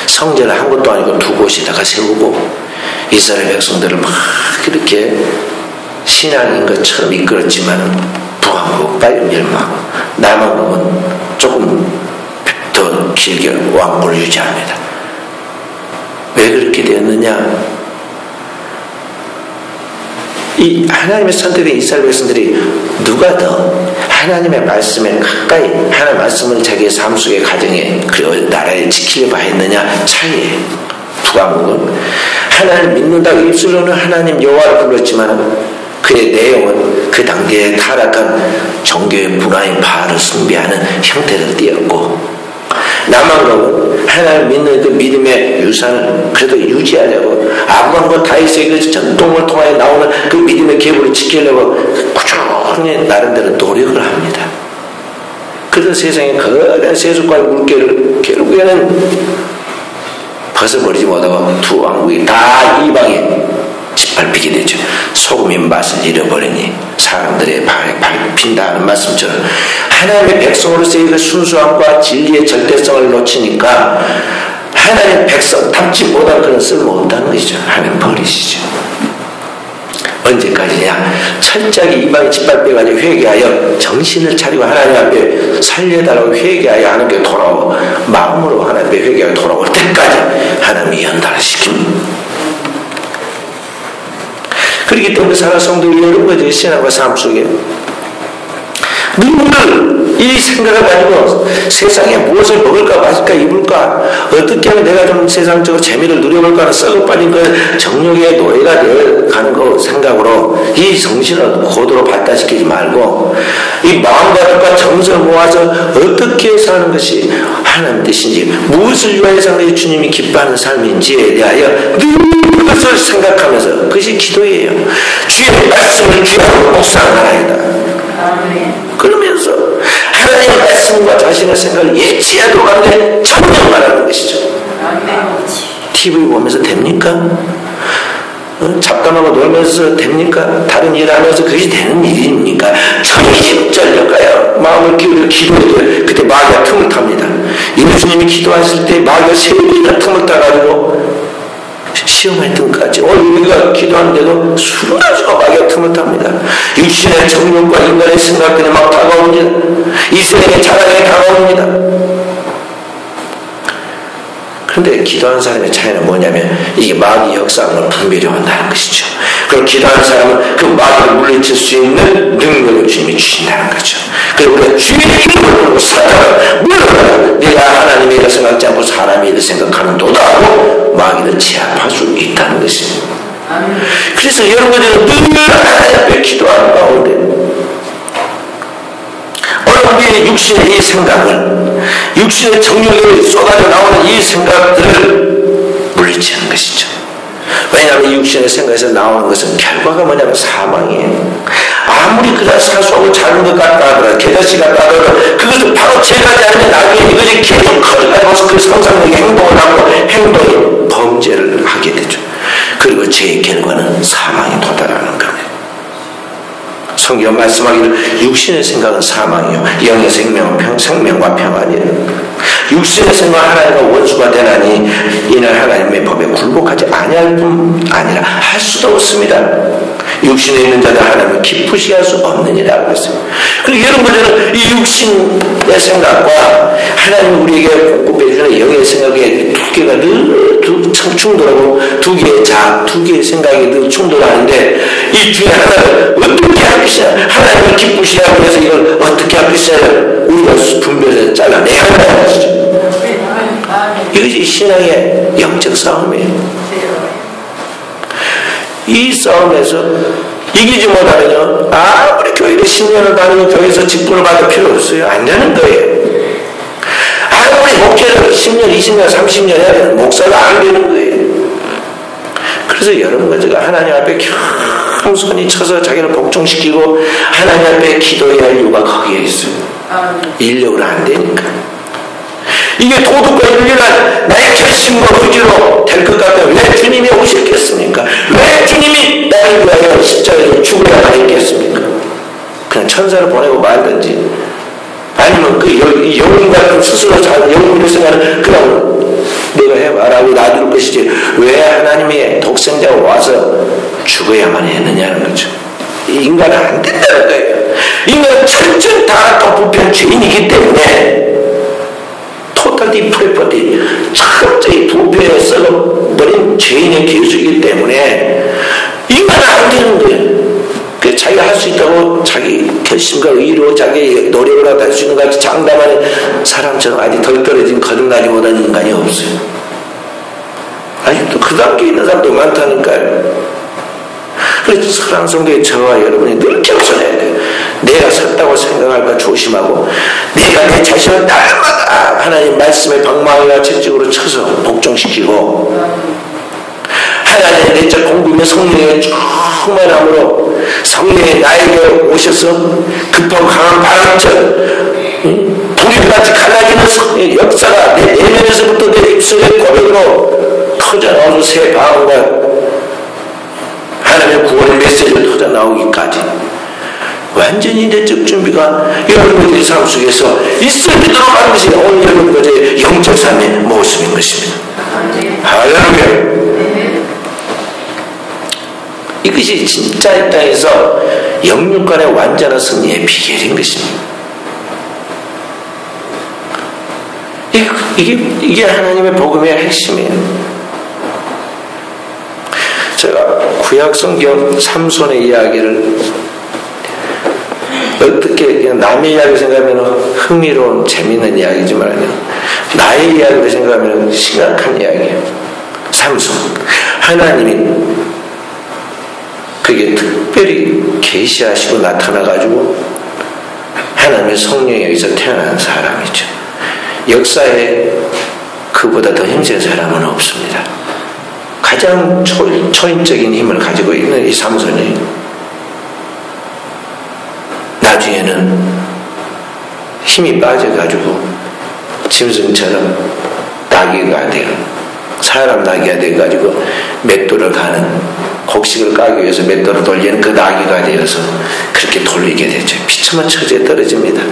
성전을 한 곳도 아니고 두 곳에다가 세우고 이스라엘 백성들을 막 이렇게 신앙인 것처럼 이끌었지만 북왕국은 빨리 멸망하고 남왕국은 조금 더 길게 왕국을 유지합니다. 왜 그렇게 되었느냐? 이 하나님의 선택된 이스라엘 백성들이 누가 더 하나님의 말씀에 가까이 하나님의 말씀을 자기의 삶 속에 가정에 그리고 나라에 지키려고 했느냐 차이예요. 북왕국은 하나님을 믿는다고 입술로는 하나님 여호와를 불렀지만 그의 내용은 그 당대에 타락한 종교의 문화인 바알을 숭배하는 형태를 띠었고 남왕국은 하나님을 믿는 그 믿음의 유산을 그래도 유지하려고 아브라함과 다윗의 그 전통을 통하여 나오는 그 믿음의 계보를 지키려고 꾸준히 나름대로 노력을 합니다. 그래서 세상에 거대한 세속과 물개를 결국에는 벗어버리지 못하고 두 왕국이 다 이방에 짓밟히게 되죠. 소금이 맛을 잃어버리니 사람들의 발에 밟힌다는 말씀처럼 하나님의 백성으로서의 그 순수함과 진리의 절대성을 놓치니까 하나님의 백성답지 못한 그런 쓸모없다는 것이죠. 하나님 버리시죠. 언제까지냐? 철저하게 이방에 짓밟혀가지고 회개하여 정신을 차리고 하나님 앞에 살려달라고 회개하여 하나님께 돌아오고 마음으로 하나님 앞에 회개하여 돌아올 때까지 하나님이 연단을 시킵니다. 그렇기 때문에 사랑 성도들이 이런 것들이 신앙과 삶 속에 늘 이 생각을 가지고 세상에 무엇을 먹을까 마실까 입을까 어떻게 하면 내가 좀 세상적으로 재미를 누려볼까 하는 썩어 빠진 그 정욕의 노예가 되어가는 그 생각으로 이 정신을 고도로 발달시키지 말고 이 마음과 정성을 모아서 어떻게 사는 것이 하나님 뜻인지 무엇을 위하여 사는 주님이 기뻐하는 삶인지에 대하여 늘 그것을 생각하면서 그것이 기도예요. 주의 말씀을 귀하고 묵상하나이다. 그러면서 하나님의 말씀과 자신의 생각을 일치하도록 하는데 청정하라는 것이죠. TV 보면서 됩니까? 잡담하고 놀면서 됩니까? 다른 일 하면서 그것이 되는 일입니까? 정신전력가요. 마음을 기울여 기도해도 그때 마귀가 틈을 탑니다. 예수님이 기도하실 때 마귀가 세 번이나 틈을 따가지고 시험할 틈까지 우리가 기도하는데도 수많은 마귀가 틈을 탑니다. 육신의 정욕과 인간의 생각들이 막 다가옵니다. 이 세상의 자랑이 다가옵니다. 그런데 기도하는 사람의 차이는 뭐냐면 이게 마귀 역사함을 분별히 한다는 것이죠. 그럼 기도하는 사람은 그 마귀를 물리칠 수 있는 능력을 주님이 주신다는 거죠. 그리고 우리가 주의 이름을 부르고 사랑을 물어라. 내가 하나님의 일을 생각하지 않고 사람의 일을 생각하는 도다 하고 마귀를 제압할 수 있다는 것입니다. 그래서 여러분들은 늘 하나님 앞에 기도하는 가운데 우리의 육신의 이 생각을 육신의 정욕이 쏟아져 나오는 이 생각들을 물리치는 것이죠. 왜냐하면 이 육신의 생각에서 나오는 것은 결과가 뭐냐면 사망이에요. 아무리 그냥 사소하고 작은 것 같다 하더라도 개자식 같다 하더라도 그것을 바로 제거하지 않으면 나중에 이것이 계속 커져가지고 그 상상력이 행동을 하고 행동이 범죄를 하게 되죠. 그리고 죄의 결과는 사망에 도달하는 겁니다. 성경 말씀하기를 육신의 생각은 사망이요 영의 생명은 생명과 평안이에요. 육신의 생각 하나님과 원수가 되나니 이는 하나님의 법에 굴복하지 아니할 뿐 아니라 할 수도 없습니다. 육신에 있는 자들 하나님을 기쁘시게 할 수 없느니라 그랬어요. 그리고 여러분들은 이 육신의 생각과 하나님 우리에게 공급해 주는 영의 생각에 두 개가 늘 충돌하고 두 개의 생각이 늘 충돌하는데 이 중에 하나를 어떻게 할 것이냐 하나님을 기쁘시게 하기 위해서 이걸 어떻게 할 것이냐 우리가 분별해서 잘라내야 한다는 것이죠. 이것이 신앙의 영적 싸움이에요. 이 싸움에서 이기지 못하면요 아무리 교회를 10년을 다니고 교회에서 직분을 받을 필요 없어요. 안 되는 거예요. 아무리 목회를 10년, 20년, 30년 해야 되는 목사가 안 되는 거예요. 그래서 여러분과 제가 하나님 앞에 겸손히 쳐서 자기를 복종시키고 하나님 앞에 기도해야 할 이유가 거기에 있어요. 인력으로 안 되니까. 이게 도덕과 윤리가 나의 결심과 의지로 될 것 같아요. 왜 주님이 오셨겠습니까? 왜 주님이 나를 위하여 십자가에서 죽으려고 했겠습니까? 그냥 천사를 보내고 말든지, 아니면 그 영웅과 스스로 영웅으로 생각하는 그냥 내가 해봐라고 놔둘 것이지, 왜 하나님의 독생자가 와서 죽어야만 했느냐는 거죠. 인간은 안 된다는 거예요. 인간은 철저히 타락한 부패한 죄인이기 때문에, 토탈 디프레퍼티, 철저히 부패에 썩어버린 죄인의 기술이기 때문에 인간은 안 되는 거예요. 자기가 할 수 있다고 자기 결심과 의로 자기 노력을 하다 할 수 있는 것 같이 장담하는 사람처럼 아직 덜 떨어진 거듭나지 못한 인간이 없어요. 아직도 그 단계에 있는 사람도 많다니까요. 그래서 사랑하는 성도의 저와 여러분이 늘 겸손해야 돼요. 내가 섰다고 생각할까 조심하고, 내가 내 자신을 날마다 하나님 말씀의 방망이와 채찍으로 쳐서 복종시키고, 하나님의 내적 공부며 성령의 충만함으로 성령이 나에게 오셔서 급하고 강한 바람처럼 불이같이 갈라지는 역사가 내 내면에서부터 내 입술의 고백으로 터져나오는 새 방언과 하나님의 구원의 메시지를 터져나오기까지 완전히 내적 준비가 여러분들의 삶 속에서 있어지도록 하는 것이 오늘 여러분들의 영적 삶의 모습인 것입니다. 할렐루야. 이것이 진짜 이 땅에서 영육간의 완전한 승리의 비결인 것입니다. 이게 하나님의 복음의 핵심이에요. 제가 구약성경 삼손의 이야기를 어떻게 그냥 남의 이야기를 생각하면 흥미로운 재미있는 이야기지만 나의 이야기를 생각하면 심각한 이야기예요. 삼손, 하나님이 그게 특별히 계시하시고 나타나가지고 하나님의 성령에 의해서 태어난 사람이죠. 역사에 그보다 더 힘센 사람은 없습니다. 가장 초인적인 힘을 가지고 있는 이 삼손이 나중에는 힘이 빠져가지고 짐승처럼 나귀가 돼요. 사람 나귀가 돼가지고 맷돌을 가는, 곡식을 까기 위해서 맷돌을 돌리는 그 나귀가 되어서 그렇게 돌리게 되죠. 비참한 처지에 떨어집니다.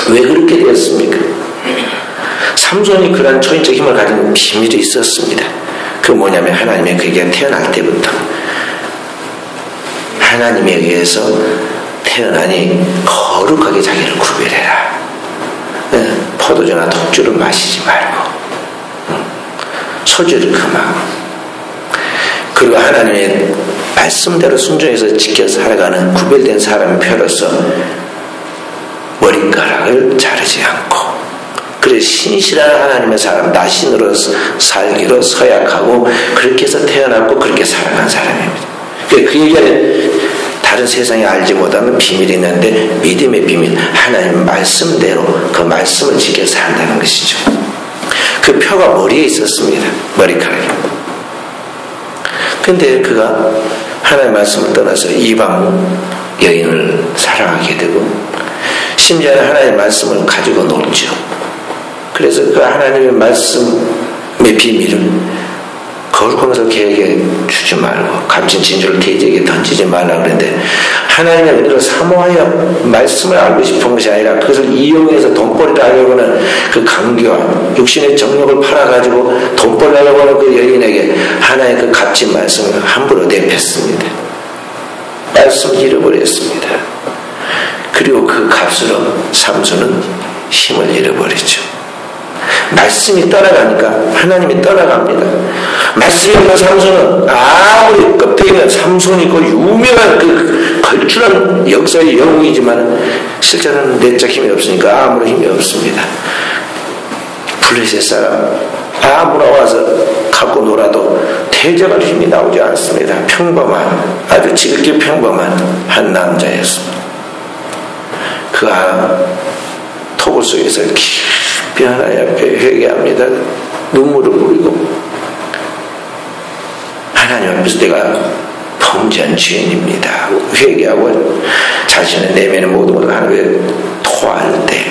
왜 그렇게 되었습니까? 삼손이 그런 초인적 힘을 가진 비밀이 있었습니다. 그 뭐냐면 하나님의 그에게 태어날 때부터 하나님에 의해서 태어나니 거룩하게 자기를 구별해라. 포도주나 독주를 마시지 말고 소주를 금하고, 그리고 하나님의 말씀대로 순종해서 지켜 살아가는 구별된 사람의 표로서 머리카락을 자르지 않고, 그래서 신실한 하나님의 사람, 나신으로 살기로 서약하고 그렇게 해서 태어났고 그렇게 살아간 사람입니다. 그 얘기는 다른 세상에 알지 못하는 비밀이 있는데, 믿음의 비밀, 하나님 말씀대로 그 말씀을 지켜 산다는 것이죠. 그 표가 머리에 있었습니다. 머리카락이. 근데 그가 하나님의 말씀을 떠나서 이방 여인을 사랑하게 되고, 심지어는 하나님의 말씀을 가지고 놀죠. 그래서 그 하나님의 말씀의 비밀을 거룩하면서 걔에게 주지 말고 값진 진주를 돼지에게 던지지 말라 그랬는데, 하나님의 은혜를 사모하여 말씀을 알고 싶은 것이 아니라 그것을 이용해서 돈벌이를 하려고 하는 그 강교와 육신의 정욕을 팔아가지고 돈벌이를 하려고 하는 그 여인에게 하나의 그 값진 말씀을 함부로 내뺐습니다. 말씀을 잃어버렸습니다. 그리고 그 값으로 삼손은 힘을 잃어버리죠. 말씀이 떠나가니까 하나님이 떠나갑니다. 말씀이 없는 삼손은 아무리 껍데기는 삼손이 그 유명한 그 걸출한 역사의 영웅이지만 실제로는 내적 힘이 없으니까 아무런 힘이 없습니다. 블레셋 사람 아무나 와서 갖고 놀아도 대적할 힘이 나오지 않습니다. 평범한, 아주 지극히 평범한 한 남자였습니다. 그 토굴 속에서 깊이 하나님 앞에 회개합니다. 눈물을 뿌리고 하나님 앞에서 내가 범죄한 죄인입니다. 회개하고 자신의 내면의 모든 것을 하나님 앞에 토할 때,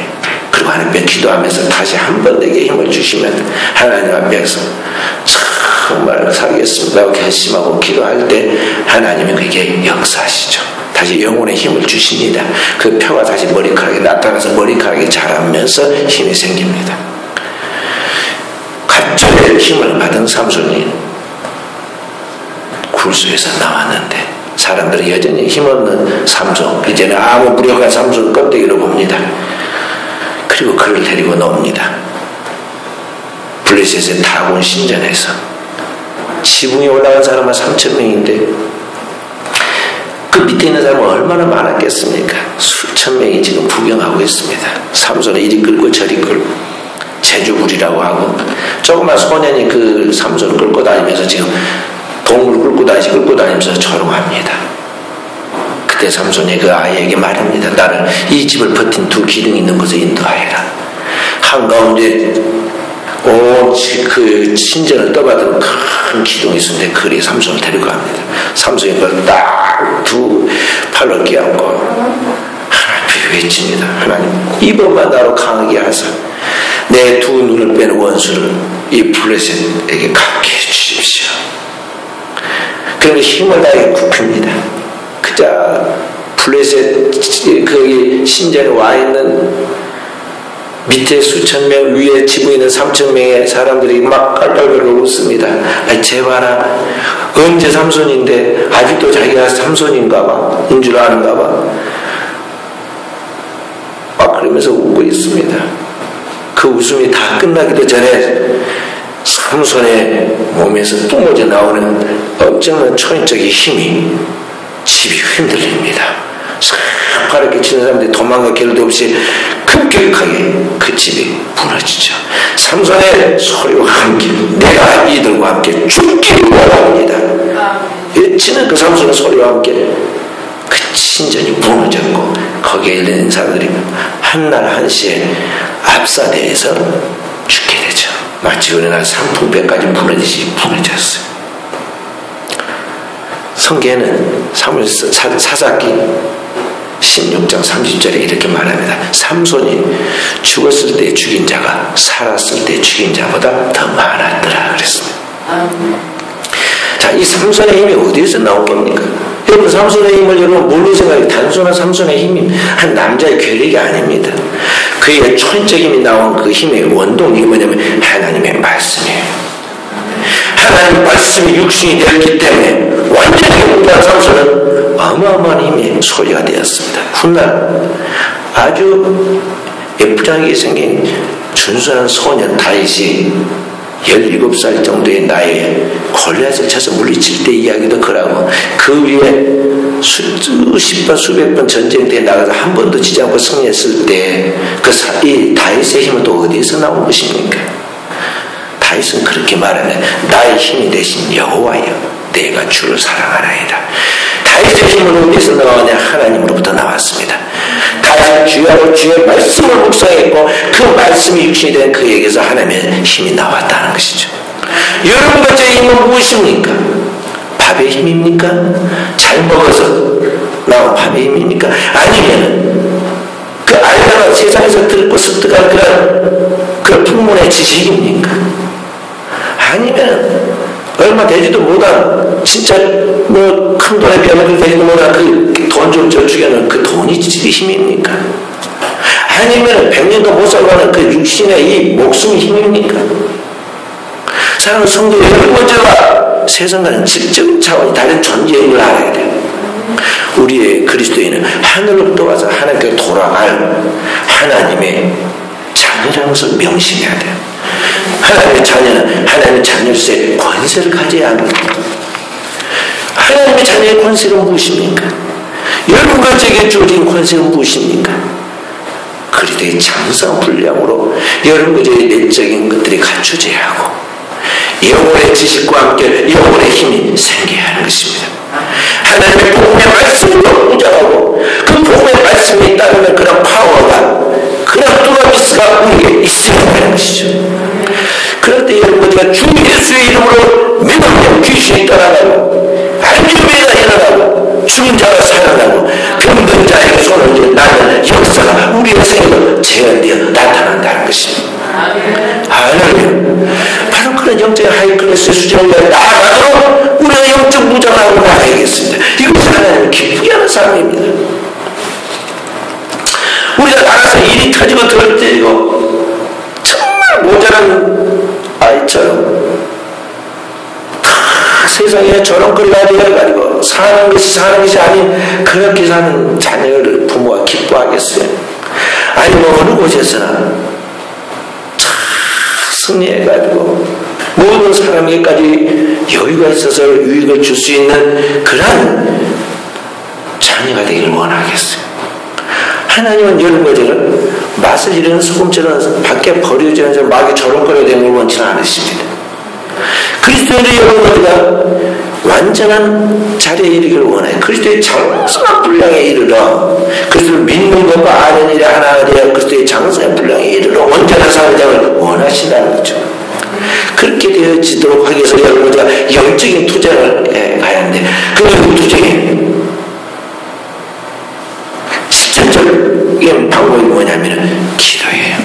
그리고 하나님 앞에 기도하면서 다시 한 번 내게 힘을 주시면 하나님 앞에서 정말 살겠습니다 결심하고 기도할 때 하나님이 그게 역사하시죠. 다시 영혼의 힘을 주십니다. 그 표가 다시 머리카락에 나타나서 머리카락이 자라면서 힘이 생깁니다. 갑자기 힘을 받은 삼손이 굴속에서 나왔는데 사람들이 여전히 힘없는 삼손, 이제는 아무 무력한 삼손 껍데기로 봅니다. 그리고 그를 데리고 나옵니다. 블레셋의 다곤 신전에서 지붕에 올라간 사람은 3,000명인데 그 밑에 있는 사람은 얼마나 많았겠습니까? 수천 명이 지금 구경하고 있습니다. 삼손을 이리 끌고 저리 끌고 제주불이라고 하고 조그만 소년이 그 삼손을 끌고 다니면서 지금 동물 끌고 다니면서 조롱합니다. 그때 삼손이 그 아이에게 말합니다. 나를 이 집을 버틴 두 기둥이 있는 곳에 인도하여라. 한가운데 그 신전을 떠받은 큰 기둥이 있었는데 그리 삼손을 데리고 갑니다. 삼손이 그걸 딱 두 팔로 끼얹고 하나님 외칩니다. 하나님 이번만 나로 강하게 하사 내 두 눈을 뺀 원수를 이 블레셋에게 갖게 해주십시오. 그러면 힘을 다해 굽힙니다. 그자 블레셋 거기 신전에 와 있는 밑에 수천 명, 위에 지붕에 있는 3,000명의 사람들이 막 깔깔깔 웃습니다. 제발아, 언제 삼손인데 아직도 자기가 삼손인가 봐, 인 줄 아는가 봐. 막 그러면서 웃고 있습니다. 그 웃음이 다 끝나기도 전에 삼손의 몸에서 뿜어져 나오는 엄청난 초인적인 힘이 집이 흔들립니다. 파랗게 치는 사람들이 도망갈 길도 없이 급격하게 그 집이 무너지죠. 삼손의 소리와 함께 내가 이들과 함께 죽기를 원합니다. 외치는 그 삼손의 소리와 함께 그 신전이 무너졌고 거기에 있는 사람들이 한날 한시에 압사대에서 죽게 되죠. 마치 우리나라 상풍배까지 무너졌어요. 성경에는 사사기 16장 30절에 이렇게 말합니다. 삼손이 죽었을 때 죽인 자가 살았을 때 죽인 자보다 더 많았더라 그랬습니다. 자, 이 삼손의 힘이 어디에서 나온 겁니까? 여러분 삼손의 힘을 여러분 뭘로 생각해요? 단순한 삼손의 힘이 한 남자의 괴력이 아닙니다. 그의 초인적인 힘이 나온 그 힘의 원동력이 뭐냐면 하나님의 말씀이에요. 하나님 말씀이 육신이 되었기 때문에 완전히 운동한 삼손은 어마어마한 힘의 소리가 되었습니다. 훗날 아주 예쁘장하게 생긴 준수한 소년 다윗이 17살 정도의 나이에 골리앗을 쳐서 물리칠 때 이야기도 그러고 그 위에 수십 번 수백 번 전쟁터에 나가서 한 번도 지지 않고 승리했을 때 이 다윗의 힘은 또 어디에서 나온 것입니까? 다윗은 그렇게 말하네. 나의 힘이 되신 여호와여 내가 주를 사랑하나이다. 다윗의 힘은 어디서 나왔냐? 하나님으로부터 나왔습니다. 다윗은 주야로 주의 말씀을 묵상했고 그 말씀이 육신이 된 그에게서 하나님의 힘이 나왔다는 것이죠. 여러분과 제 힘은 무엇입니까? 밥의 힘입니까? 잘 먹어서 나온 밥의 힘입니까? 아니면 그 알다가 세상에서 들고 습득한 그런 풍문의 지식입니까? 아니면 얼마 되지도 못한 진짜 뭐 큰 돈에 비하면 되지도 못한 그 돈 좀 저축해놓은 그 돈이 지 힘입니까? 아니면 100년도 못 살아가는 그 육신의 이 목숨의 힘입니까? 사랑하는 성도 여러분, 먼저가 세상과는 질적인 차원이 다른 존재인 걸 알아야 돼요. 우리의 그리스도인은 하늘로부터 와서 하나님께 돌아갈 하나님의 자녀라는 것을 명심해야 돼요. 하나님의 자녀는 하나님의 자녀로서의 권세를 가져야 합니다. 하나님의 자녀의 권세는 무엇입니까? 여러분과 제게 주어진 권세는 무엇입니까? 그리스도의 장성 분량으로 여러분과 제의 내적인 것들이 갖춰져야 하고 영혼의 지식과 함께 영혼의 힘이 생겨야 하는 것입니다. 하나님의 복음의 말씀으로 무장하고 그 복음의 말씀이 따르면 그런 파워가 그런 두나미스가 우리에게 있어야 하는 것이죠. 그럴 때 여러분들과 주 예수의 이름으로 믿으면 귀신이 떠나가고 안주병이가 일어나고 죽은 자가 살아나고 병든 자에게 손을 얹은 나는 역사가 우리의 생애로 재현되어 나타난다는 것입니다. 할렐루야. 바로 그런 영적인 하이클래스의 수준을 위해 나아가도록 우리가 영적 무장하고 나가야겠습니다. 이것이 하나님을 기쁘게 하는 삶입니다. 우리가 나가서 일이 터지고 들때리고 정말 모자란 아이처럼 세상에 저런 걸 가지고 사는 것이 아닌 그렇게 사는 자녀를 부모가 기뻐하겠어요? 아니 어느 곳에서나 참 승리해가지고 모든 사람에게까지 여유가 있어서 유익을 줄 수 있는 그런 자녀가 되기를 원하겠어요. 하나님은 이런 것들은 맛을 잃은 소금처럼 밖에 버려지지 않아서 막이 저런거려 되는 걸 원치는 않으십니다. 그리스도인들이 여러분들과 완전한 자리에 이르기를 원해요. 그리스도의 장성한 분량에 이르러 그리스도를 믿는 것과 아는 일에 하나가 되어 그리스도의 장성한 분량에 이르러 온전한 사회장을 원하신다는 거죠. 그렇게 되어지도록 하기 위해서 여러분들과 영적인 투쟁을 가야 하는데 그 투쟁이 실천적인 방법이 뭐냐면 기도예요.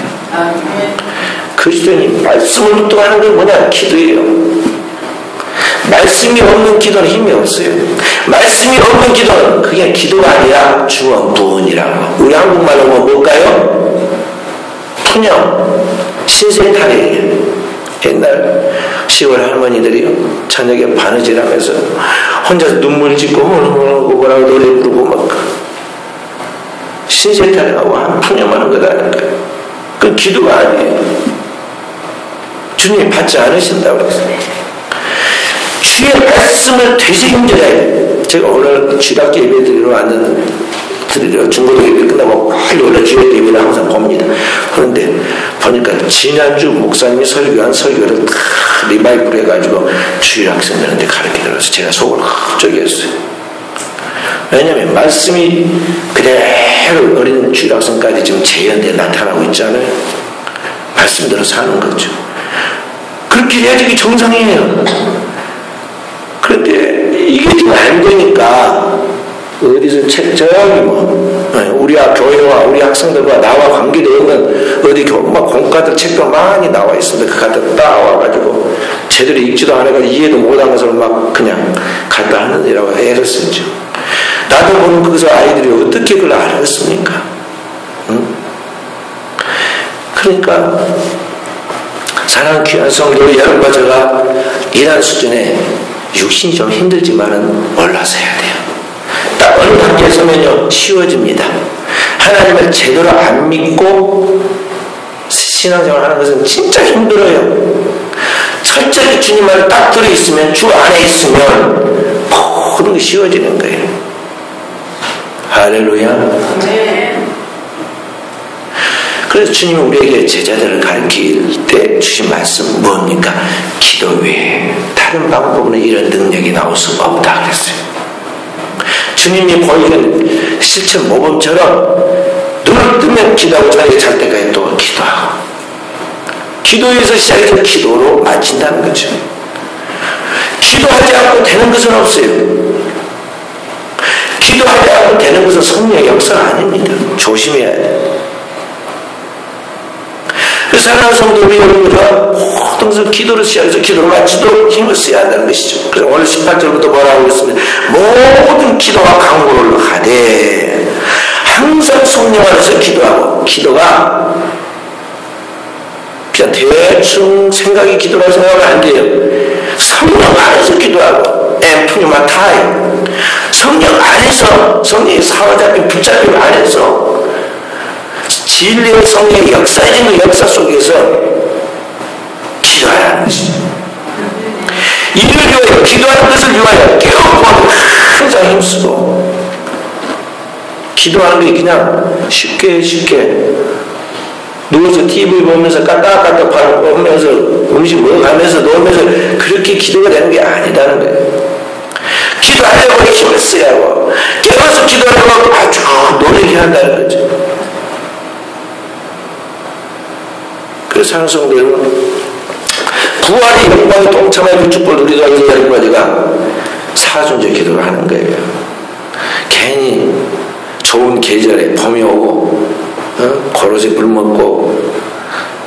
그리스도인이 말씀을 묵도하는 게 뭐냐? 기도예요. 말씀이 없는 기도는 힘이 없어요. 말씀이 없는 기도는 그게 기도가 아니라 주원부원이라고. 우리 한국말로 뭘까요? 푸념, 신세탄이에요. 옛날 시골 할머니들이 저녁에 바느질하면서 혼자서 눈물 짓고 뭐라고 노래 부르고 막 신세탄하고 푸념하는 거다는 거예요. 그건 기도가 아니에요. 주님이 받지 않으신다고 그랬어요. 주의 말씀을 되새김질해야 해요. 제가 오늘 주일학교 예배 드리러 중고등 예배 끝나고 빨리 원래 주일 예배를 항상 봅니다. 그런데 보니까 지난주 목사님이 설교한 설교를 리바이브를 해가지고 주일 학생들한테 가르치더라고요. 제가 속을 흡족했어요. 왜냐하면 말씀이 그대로 어린 주일 학생까지 지금 재현되어 나타나고 있잖아요. 말씀대로 사는 거죠. 그렇게 해야지 이게 정상이에요. 그런데 이게 지금 안 되니까 어디서 저기 우리 교회와 우리 학생들과 나와 관계도 없는 어디 막 공과들 책도 많이 나와 있습니다. 그 갖다 따와가지고 제대로 읽지도 안 해가지고 이해도 못한 것을 막 그냥 갖다 하는데라고 애를 쓰죠. 나도 모르는 거기서 아이들이 어떻게 그걸 알았습니까? 응? 그러니까 사랑하는 귀한 성도 여러분과 제가 이런 수준에 육신이 좀 힘들지만은 올라서야 돼요. 딱 어느 단계에 서면요 쉬워집니다. 하나님을 제대로 안 믿고 신앙생활 하는 것은 진짜 힘들어요. 철저히 주님 말을 딱 들어있으면 주 안에 있으면 모든 게 쉬워지는 거예요. 할렐루야. 네. 그래서 주님은 우리에게 제자들을 가르칠 때 주신 말씀 뭡니까? 기도 외에 다른 방법으로는 이런 능력이 나올 수가 없다 그랬어요. 주님이 보이는 실천 모범처럼 눈을 뜨면 기도하고 저녁에 잘 때까지 또 기도하고 기도에서 시작해서 기도로 마친다는 거죠. 기도하지 않고 되는 것은 없어요. 기도하지 않고 되는 것은 성령의 역사가 아닙니다. 조심해야 돼요. 사랑하는 성도 여러분들과 모든 것을 기도로 시작해서 기도로 마치도록 힘을 써야 한다는 것이죠. 그래서 오늘 18절부터 뭐라고 했습니다. 모든 기도와 간구를 하되 항상 성령 안에서 기도하고 기도가 그냥 대충 생각이 기도라고 생각하면 안 돼요. 성령 안에서 기도하고 엠프니마타이 성령 안에서 성령의 사로잡힌 붙잡힘 안에서 진리의 성령의 역사적인 역사 속에서 기도해야 하는 것이죠. 이를 위하여 기도하는 것을 위하여 깨우고 항상 힘쓰고 기도하는 게 그냥 쉽게 누워서 TV 보면서 까딱까딱 보면서 음식 먹어가면서 놓으면서 그렇게 기도가 되는 게 아니다는 거예요. 기도하려고 힘을 써야 하고 깨워서 기도하려고 아주 노력해야 한다는 거죠. 그래서 사랑하는 성도 여러분, 부활의 영광에 동참하여 그 축복을 누리도록 하는 여러분과 사순절 기도를 하는 거예요. 괜히 좋은 계절에 봄이 오고 고로쇠 불 먹고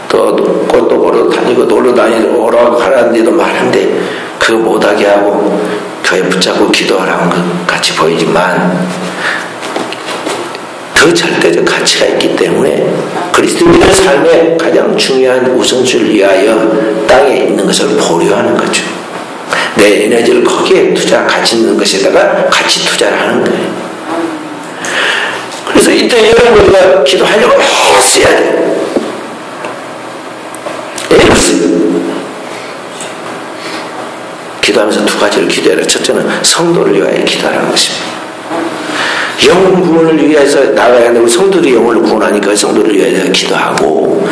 또 꽃도 보러 다니고 놀러 다니고 오라고 가라는 데도 말한데 그거 못하게 하고 교회 붙잡고 기도하라는 것 같이 보이지만 더 절대적 가치가 있기 때문에 그리스도인의 삶의 가장 중요한 우선순위를 위하여 땅에 있는 것을 보류하는 거죠. 내 에너지를 거기에 가치 있는 것에다가 같이 투자를 하는 거예요. 그래서 이때 이런 우리가 기도하려고 애써야 돼요. 기도하면서 두 가지를 기도해라. 첫째는 성도를 위하여 기도하라는 것입니다. 영혼 구원을 위해서 나가야 하는데 우리 성도들이 영혼을 구원하니까 성도를 위하여 기도하고,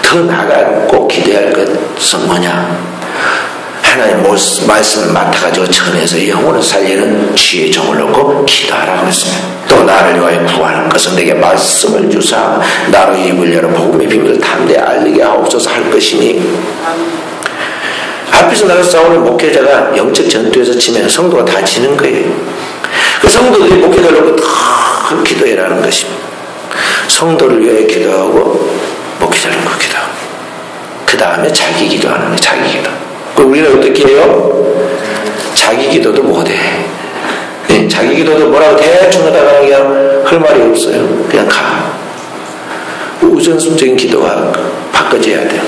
더 나아가 꼭 기도해야 할 것은 뭐냐? 하나님 말씀을 맡아가지고 전해서 영혼을 살리는 주의 종을 놓고 기도하라고 했습니다. 또 나를 위하여 구하는 것은 내게 말씀을 주사 나로 입을 열어 복음의 비밀을 담대히 알리게 하옵소서 할 것이니, 앞에서 나가 싸우는 목회자가 영적 전투에서 치면 성도가 다 지는 거예요. 그 성도들이 목회자를 놓고 다 기도해라는 것입니다. 성도를 위하여 기도하고 목회자를 놓고 기도하고, 그 다음에 자기 기도하는 거예요. 자기 기도. 우리는 어떻게 해요? 자기 기도도 못해. 네, 자기 기도도 뭐라고 대충 하다가 그냥 할 말이 없어요. 그냥 가. 우선순적인 기도가 바꿔져야 돼요.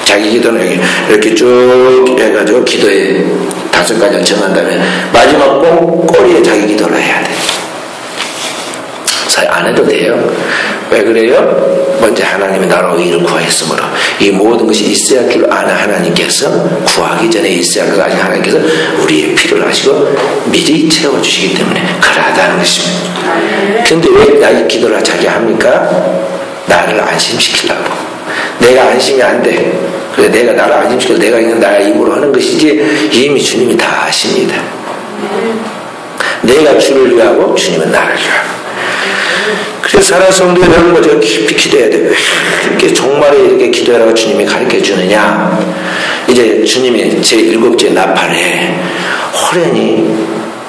자기 기도는 이렇게 쭉 해가지고 기도에 5가지를 정한 다음에 마지막 꼬리에 자기 기도를 해야 돼. 사실 안 해도 돼요. 왜 그래요? 먼저 하나님의 나라와 의를 구하였으므로 이 모든 것이 있어야 할 줄 아는 하나님께서, 구하기 전에 있어야 할 것 아닌 하나님께서 우리의 필요를 아시고 미리 채워주시기 때문에 그러하다는 것입니다. 근데 왜 나의 기도를 자기 합니까? 나를 안심시키려고. 내가 안심이 안 돼. 그래, 내가 나를 안심시켜 내가 있는 나의 입으로 하는 것이지, 이미 주님이 다 아십니다. 내가 주를 위하고 주님은 나를 위하고. 그래서 사랑하는 성도 여러분, 우리가 깊이 기도해야 돼요. 왜 이렇게 종말에 이렇게 기도하라고 주님이 가르쳐 주느냐? 이제 주님이 제7째 나팔에 호련히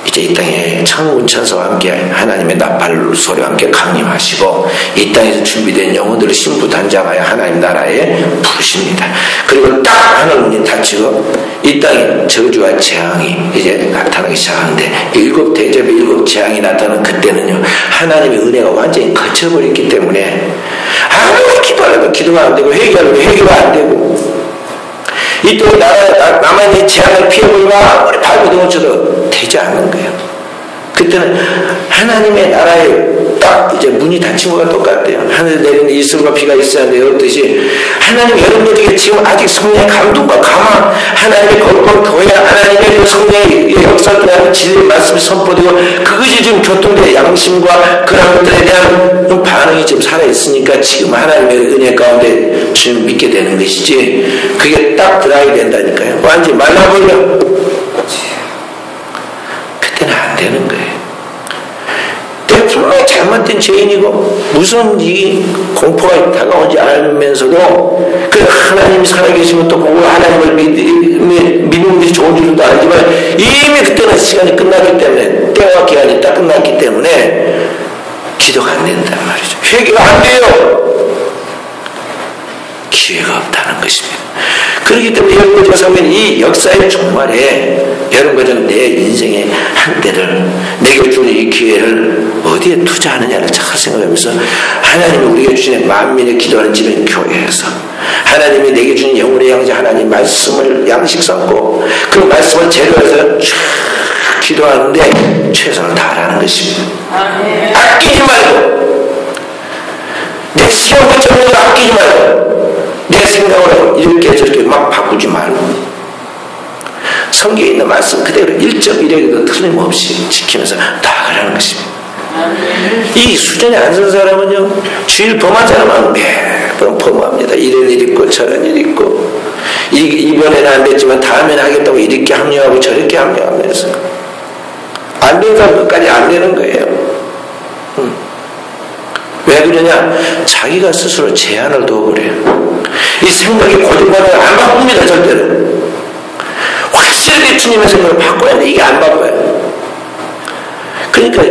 이제 이 땅에 천군 천사와 함께 하나님의 나팔 소리와 함께 강림하시고 이 땅에서 준비된 영혼들을 신부단장하여 하나님 나라에 부르십니다. 그리고 딱 하늘문이 닫히고 이 땅에 저주와 재앙이 이제 나타나기 시작하는데, 7 대접의 7 재앙이 나타나는 그때는요, 하나님의 은혜가 완전히 거쳐버렸기 때문에 아무리 기도하려도 기도가 안 되고 회개하려도 회개가 안 되고, 이 또 남한의 재앙을 피해보려고 아무리 발버둥 쳐도 되지 않는 거예요. 그때는 하나님의 나라에 딱 이제 문이 닫힌 것과 똑같대요. 하늘에 내리는 이슬과 비가 있어야 되었듯이, 하나님 여러분들에게 지금 아직 성령의 감동과 감화, 하나님의 거룩한 교회, 하나님의 성령의 역사를 하는 진리의 말씀이 선포되고, 그것이 지금 교통된 양심과 그런 것들에 대한 반응이 지금 살아있으니까 지금 하나님의 은혜 가운데 주님 믿게 되는 것이지, 그게 딱 들어가야 된다니까요. 완전히 말라버려. 그때는 안 되는 거예요. 내가 분명히 잘못된 죄인이고 무슨 이 공포가 다가오지 않으면서도 그 하나님이 살아계시면 또 보고 하나님을 믿는 것이 좋은 줄도 알지만, 이미 그때는 시간이 끝났기 때문에, 때와 기간이 딱 끝났기 때문에 기도가 안 된단 말이죠. 회개가 안 돼요. 기회가 없다는 것입니다. 그렇기 때문에 여러분 조사하면 이 역사의 종말에 여러분 내 인생의 한때를, 내게 주는 이 기회를 어디에 투자하느냐를 잘 생각하면서, 하나님이 우리에게 주신 만민의 기도하는 집은 교회에서 하나님이 내게 주는 영혼의 양자 하나님 말씀을 양식 삼고 그 말씀을 재료해서 쫙 기도하는데 최선을 다하라는 것입니다. 아끼지 말고, 내 시험과 정력을 아끼지 말고, 내 생각으로 이렇게 저렇게 막 바꾸지 말고, 성경에 있는 말씀 그대로 1.1에도 틀림없이 지키면서 나아가라는 것입니다. 이 수준이 안 선 사람은요, 주일 범한 사람은 매번 범합니다. 이런 일 있고 저런 일 있고, 이번에는 안 됐지만 다음에는 하겠다고 이렇게 합류하고 저렇게 합류하면서 안 된 사람 끝까지 안 되는 거예요. 왜 그러냐? 자기가 스스로 제한을 둬버려요. 이 생각이 고정관을 안 바꿉니다. 절대로. 확실하게 주님의 생각을 바꿔야 돼. 이게 안 바꿔요. 그러니까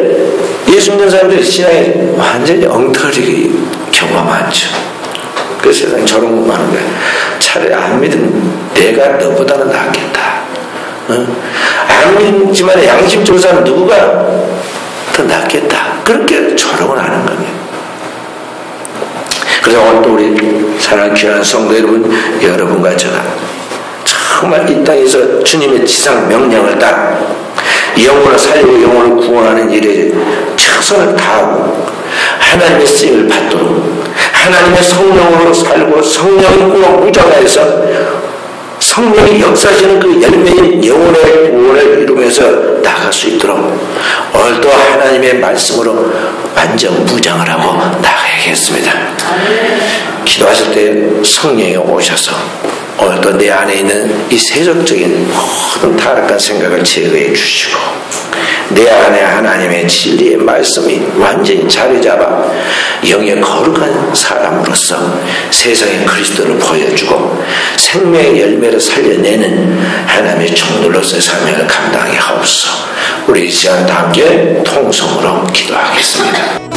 예수 믿는 사람들이 신앙에 완전히 엉터리게 경우가 많죠. 그 세상에 저런 거 많은 거예요. 차라리 안 믿으면 내가 너보다는 낫겠다. 아니지만 양심적으로는 누구가 더 낫겠다. 그렇게 조롱을 하는 겁니다. 그래서 오늘 또 우리 사랑하는 귀한 성도 여러분과 제가 정말 이 땅에서 주님의 지상 명령을 따라 영혼을 살리고 영혼을 구원하는 일에 최선을 다하고 하나님의 쓰임을 받도록 하나님의 성령으로 살고 성령으로 무장하여서 성령이 역사하시는 그 열매인 영혼의 구원을 이루면서 나갈 수 있도록 오늘도 하나님의 말씀으로 완전 무장을 하고 나가야겠습니다. 기도하실 때 성령이 오셔서 오늘도 내 안에 있는 이 세속적인 모든 타락한 생각을 제거해 주시고 내 안에 하나님의 진리의 말씀이 완전히 자리 잡아 영의 거룩한 사람으로서 세상에 그리스도를 보여주고 생명의 열매를 살려내는 하나님의 종들로서의 사명을 감당하게 하옵소서. 우리 이 시간 다 함께 통성으로 기도하겠습니다.